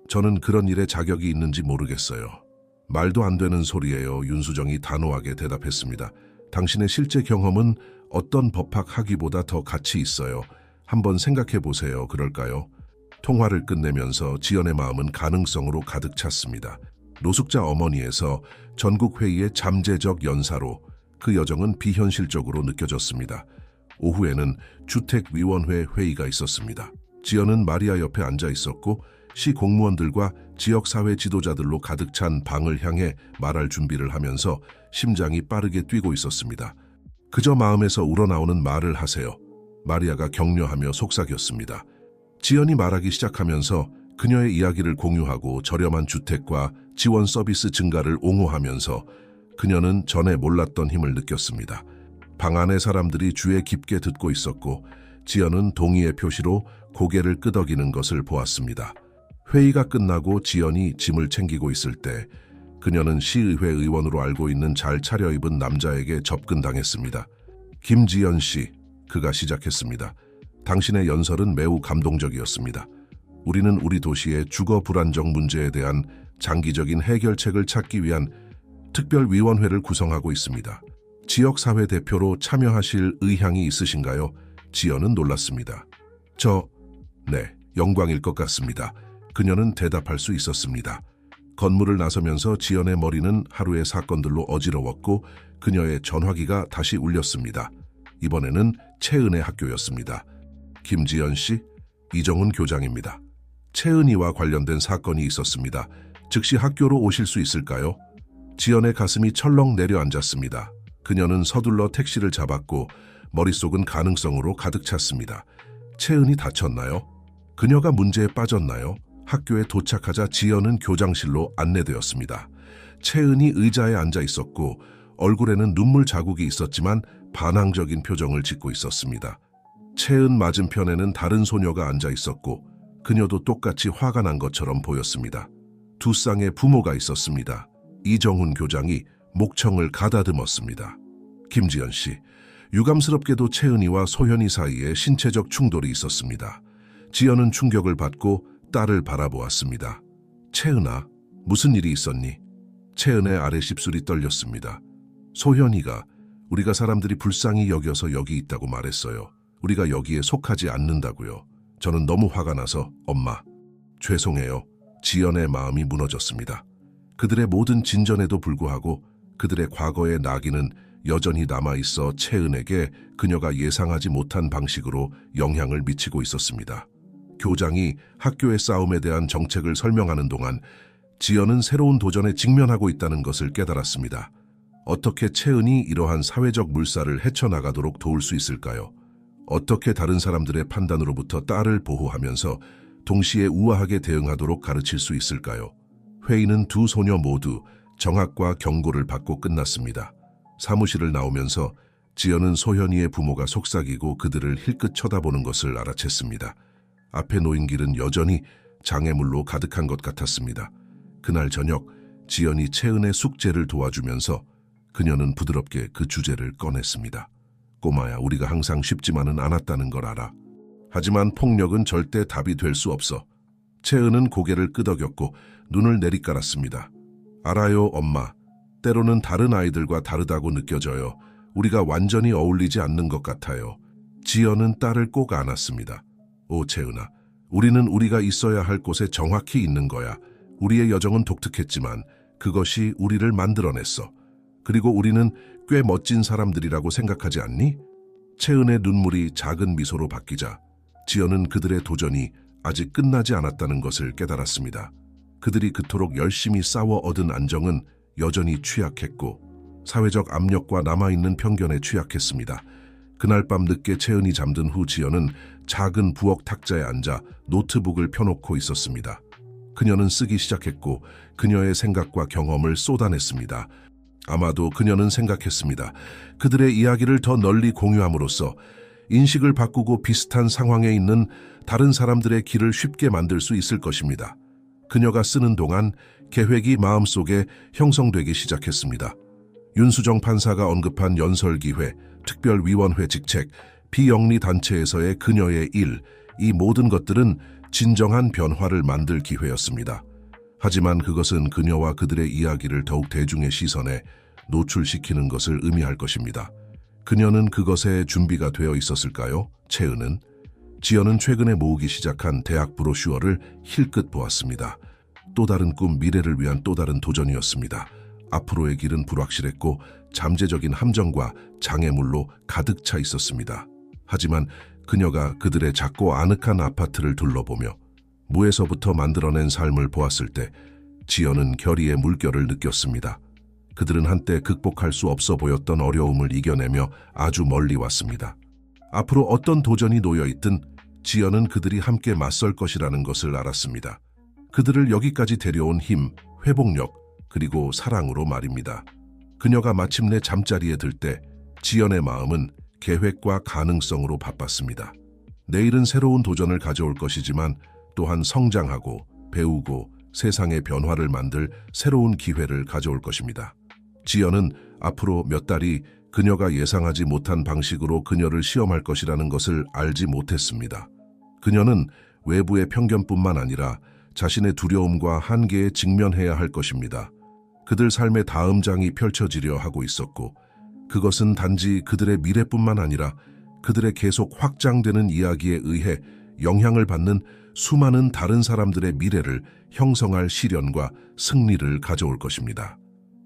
A: 저는 그런 일에 자격이 있는지 모르겠어요. 말도 안 되는 소리예요. 윤수정이 단호하게 대답했습니다. 당신의 실제 경험은 어떤 법학 학위보다 더 가치 있어요. 한번 생각해 보세요. 그럴까요? 통화를 끝내면서 지연의 마음은 가능성으로 가득 찼습니다. 노숙자 어머니에서 전국회의의 잠재적 연사로 그 여정은 비현실적으로 느껴졌습니다. 오후에는 주택위원회 회의가 있었습니다. 지연은 마리아 옆에 앉아 있었고 시 공무원들과 지역사회 지도자들로 가득 찬 방을 향해 말할 준비를 하면서 심장이 빠르게 뛰고 있었습니다. 그저 마음에서 우러나오는 말을 하세요. 마리아가 격려하며 속삭였습니다. 지연이 말하기 시작하면서 그녀의 이야기를 공유하고 저렴한 주택과 지원 서비스 증가를 옹호하면서 그녀는 전에 몰랐던 힘을 느꼈습니다. 방 안의 사람들이 주에 깊게 듣고 있었고 지연은 동의의 표시로 고개를 끄덕이는 것을 보았습니다. 회의가 끝나고 지연이 짐을 챙기고 있을 때 그녀는 시의회 의원으로 알고 있는 잘 차려입은 남자에게 접근당했습니다. 김지연 씨, 그가 시작했습니다. 당신의 연설은 매우 감동적이었습니다. 우리는 우리 도시의 주거 불안정 문제에 대한 장기적인 해결책을 찾기 위한 특별위원회를 구성하고 있습니다. 지역사회 대표로 참여하실 의향이 있으신가요? 지연은 놀랐습니다. 네, 영광일 것 같습니다. 그녀는 대답할 수 있었습니다. 건물을 나서면서 지연의 머리는 하루의 사건들로 어지러웠고 그녀의 전화기가 다시 울렸습니다. 이번에는 채은의 학교였습니다. 김지연 씨, 이정훈 교장입니다. 채은이와 관련된 사건이 있었습니다. 즉시 학교로 오실 수 있을까요? 지연의 가슴이 철렁 내려앉았습니다. 그녀는 서둘러 택시를 잡았고 머릿속은 가능성으로 가득 찼습니다. 채은이 다쳤나요? 그녀가 문제에 빠졌나요? 학교에 도착하자 지연은 교장실로 안내되었습니다. 채은이 의자에 앉아 있었고 얼굴에는 눈물 자국이 있었지만 반항적인 표정을 짓고 있었습니다. 채은 맞은편에는 다른 소녀가 앉아 있었고 그녀도 똑같이 화가 난 것처럼 보였습니다. 두 쌍의 부모가 있었습니다. 이정훈 교장이 목청을 가다듬었습니다. 김지연 씨, 유감스럽게도 채은이와 소현이 사이에 신체적 충돌이 있었습니다. 지연은 충격을 받고 딸을 바라보았습니다. 채은아, 무슨 일이 있었니? 채은의 아랫입술이 떨렸습니다. 소현이가 우리가 사람들이 불쌍히 여겨서 여기 있다고 말했어요. 우리가 여기에 속하지 않는다고요. 저는 너무 화가 나서 엄마, 죄송해요. 지연의 마음이 무너졌습니다. 그들의 모든 진전에도 불구하고 그들의 과거의 낙인은 여전히 남아있어 채은에게 그녀가 예상하지 못한 방식으로 영향을 미치고 있었습니다. 교장이 학교의 싸움에 대한 정책을 설명하는 동안 지연은 새로운 도전에 직면하고 있다는 것을 깨달았습니다. 어떻게 채은이 이러한 사회적 물살을 헤쳐나가도록 도울 수 있을까요? 어떻게 다른 사람들의 판단으로부터 딸을 보호하면서 동시에 우아하게 대응하도록 가르칠 수 있을까요? 회의는 두 소녀 모두 정학과 경고를 받고 끝났습니다. 사무실을 나오면서 지연은 소현이의 부모가 속삭이고 그들을 힐끗 쳐다보는 것을 알아챘습니다. 앞에 놓인 길은 여전히 장애물로 가득한 것 같았습니다. 그날 저녁 지연이 채은의 숙제를 도와주면서 그녀는 부드럽게 그 주제를 꺼냈습니다. 꼬마야, 우리가 항상 쉽지만은 않았다는 걸 알아. 하지만 폭력은 절대 답이 될 수 없어. 채은은 고개를 끄덕였고 눈을 내리깔았습니다. 알아요, 엄마. 때로는 다른 아이들과 다르다고 느껴져요. 우리가 완전히 어울리지 않는 것 같아요. 지연은 딸을 꼭 안았습니다. 오, 채은아, 우리는 우리가 있어야 할 곳에 정확히 있는 거야. 우리의 여정은 독특했지만 그것이 우리를 만들어냈어. 그리고 우리는 꽤 멋진 사람들이라고 생각하지 않니? 채은의 눈물이 작은 미소로 바뀌자 지연은 그들의 도전이 아직 끝나지 않았다는 것을 깨달았습니다. 그들이 그토록 열심히 싸워 얻은 안정은 여전히 취약했고 사회적 압력과 남아있는 편견에 취약했습니다. 그날 밤 늦게 채은이 잠든 후 지연은 작은 부엌 탁자에 앉아 노트북을 펴놓고 있었습니다. 그녀는 쓰기 시작했고 그녀의 생각과 경험을 쏟아냈습니다. 아마도 그녀는 생각했습니다. 그들의 이야기를 더 널리 공유함으로써 인식을 바꾸고 비슷한 상황에 있는 다른 사람들의 길을 쉽게 만들 수 있을 것입니다. 그녀가 쓰는 동안 계획이 마음속에 형성되기 시작했습니다. 윤수정 판사가 언급한 연설기회, 특별위원회 직책, 비영리 단체에서의 그녀의 일, 이 모든 것들은 진정한 변화를 만들 기회였습니다. 하지만 그것은 그녀와 그들의 이야기를 더욱 대중의 시선에 노출시키는 것을 의미할 것입니다. 그녀는 그것에 준비가 되어 있었을까요? 채은은? 지연은 최근에 모으기 시작한 대학 브로슈어를 힐끗 보았습니다. 또 다른 꿈, 미래를 위한 또 다른 도전이었습니다. 앞으로의 길은 불확실했고 잠재적인 함정과 장애물로 가득 차 있었습니다. 하지만 그녀가 그들의 작고 아늑한 아파트를 둘러보며 무에서부터 만들어낸 삶을 보았을 때 지연은 결의의 물결을 느꼈습니다. 그들은 한때 극복할 수 없어 보였던 어려움을 이겨내며 아주 멀리 왔습니다. 앞으로 어떤 도전이 놓여있든 지연은 그들이 함께 맞설 것이라는 것을 알았습니다. 그들을 여기까지 데려온 힘, 회복력, 그리고 사랑으로 말입니다. 그녀가 마침내 잠자리에 들 때 지연의 마음은 계획과 가능성으로 바빴습니다. 내일은 새로운 도전을 가져올 것이지만 또한 성장하고 배우고 세상의 변화를 만들 새로운 기회를 가져올 것입니다. 지연은 앞으로 몇 달이 그녀가 예상하지 못한 방식으로 그녀를 시험할 것이라는 것을 알지 못했습니다. 그녀는 외부의 편견뿐만 아니라 자신의 두려움과 한계에 직면해야 할 것입니다. 그들 삶의 다음 장이 펼쳐지려 하고 있었고 그것은 단지 그들의 미래뿐만 아니라 그들의 계속 확장되는 이야기에 의해 영향을 받는 수많은 다른 사람들의 미래를 형성할 시련과 승리를 가져올 것입니다.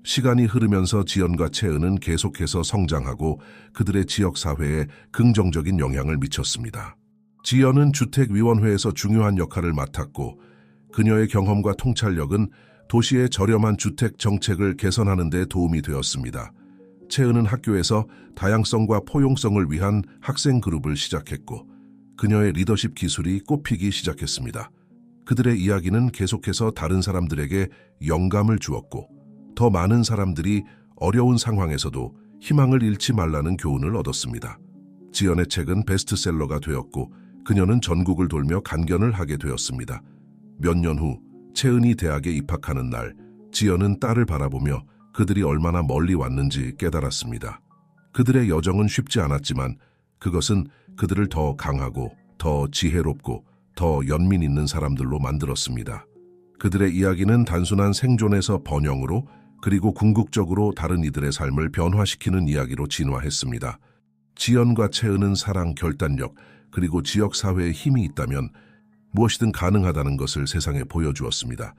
A: 시간이 흐르면서 지연과 채은은 계속해서 성장하고 그들의 지역사회에 긍정적인 영향을 미쳤습니다. 지연은 주택위원회에서 중요한 역할을 맡았고 그녀의 경험과 통찰력은 도시의 저렴한 주택 정책을 개선하는 데 도움이 되었습니다. 채은은 학교에서 다양성과 포용성을 위한 학생 그룹을 시작했고 그녀의 리더십 기술이 꽃피기 시작했습니다. 그들의 이야기는 계속해서 다른 사람들에게 영감을 주었고 더 많은 사람들이 어려운 상황에서도 희망을 잃지 말라는 교훈을 얻었습니다. 지연의 책은 베스트셀러가 되었고 그녀는 전국을 돌며 간견을 하게 되었습니다. 몇 년 후 채은이 대학에 입학하는 날 지연은 딸을 바라보며 그들이 얼마나 멀리 왔는지 깨달았습니다. 그들의 여정은 쉽지 않았지만 그것은 그들을 더 강하고 더 지혜롭고 더 연민 있는 사람들로 만들었습니다. 그들의 이야기는 단순한 생존에서 번영으로 그리고 궁극적으로 다른 이들의 삶을 변화시키는 이야기로 진화했습니다. 지연과 채은은 사랑, 결단력, 그리고 지역사회에 힘이 있다면 무엇이든 가능하다는 것을 세상에 보여주었습니다.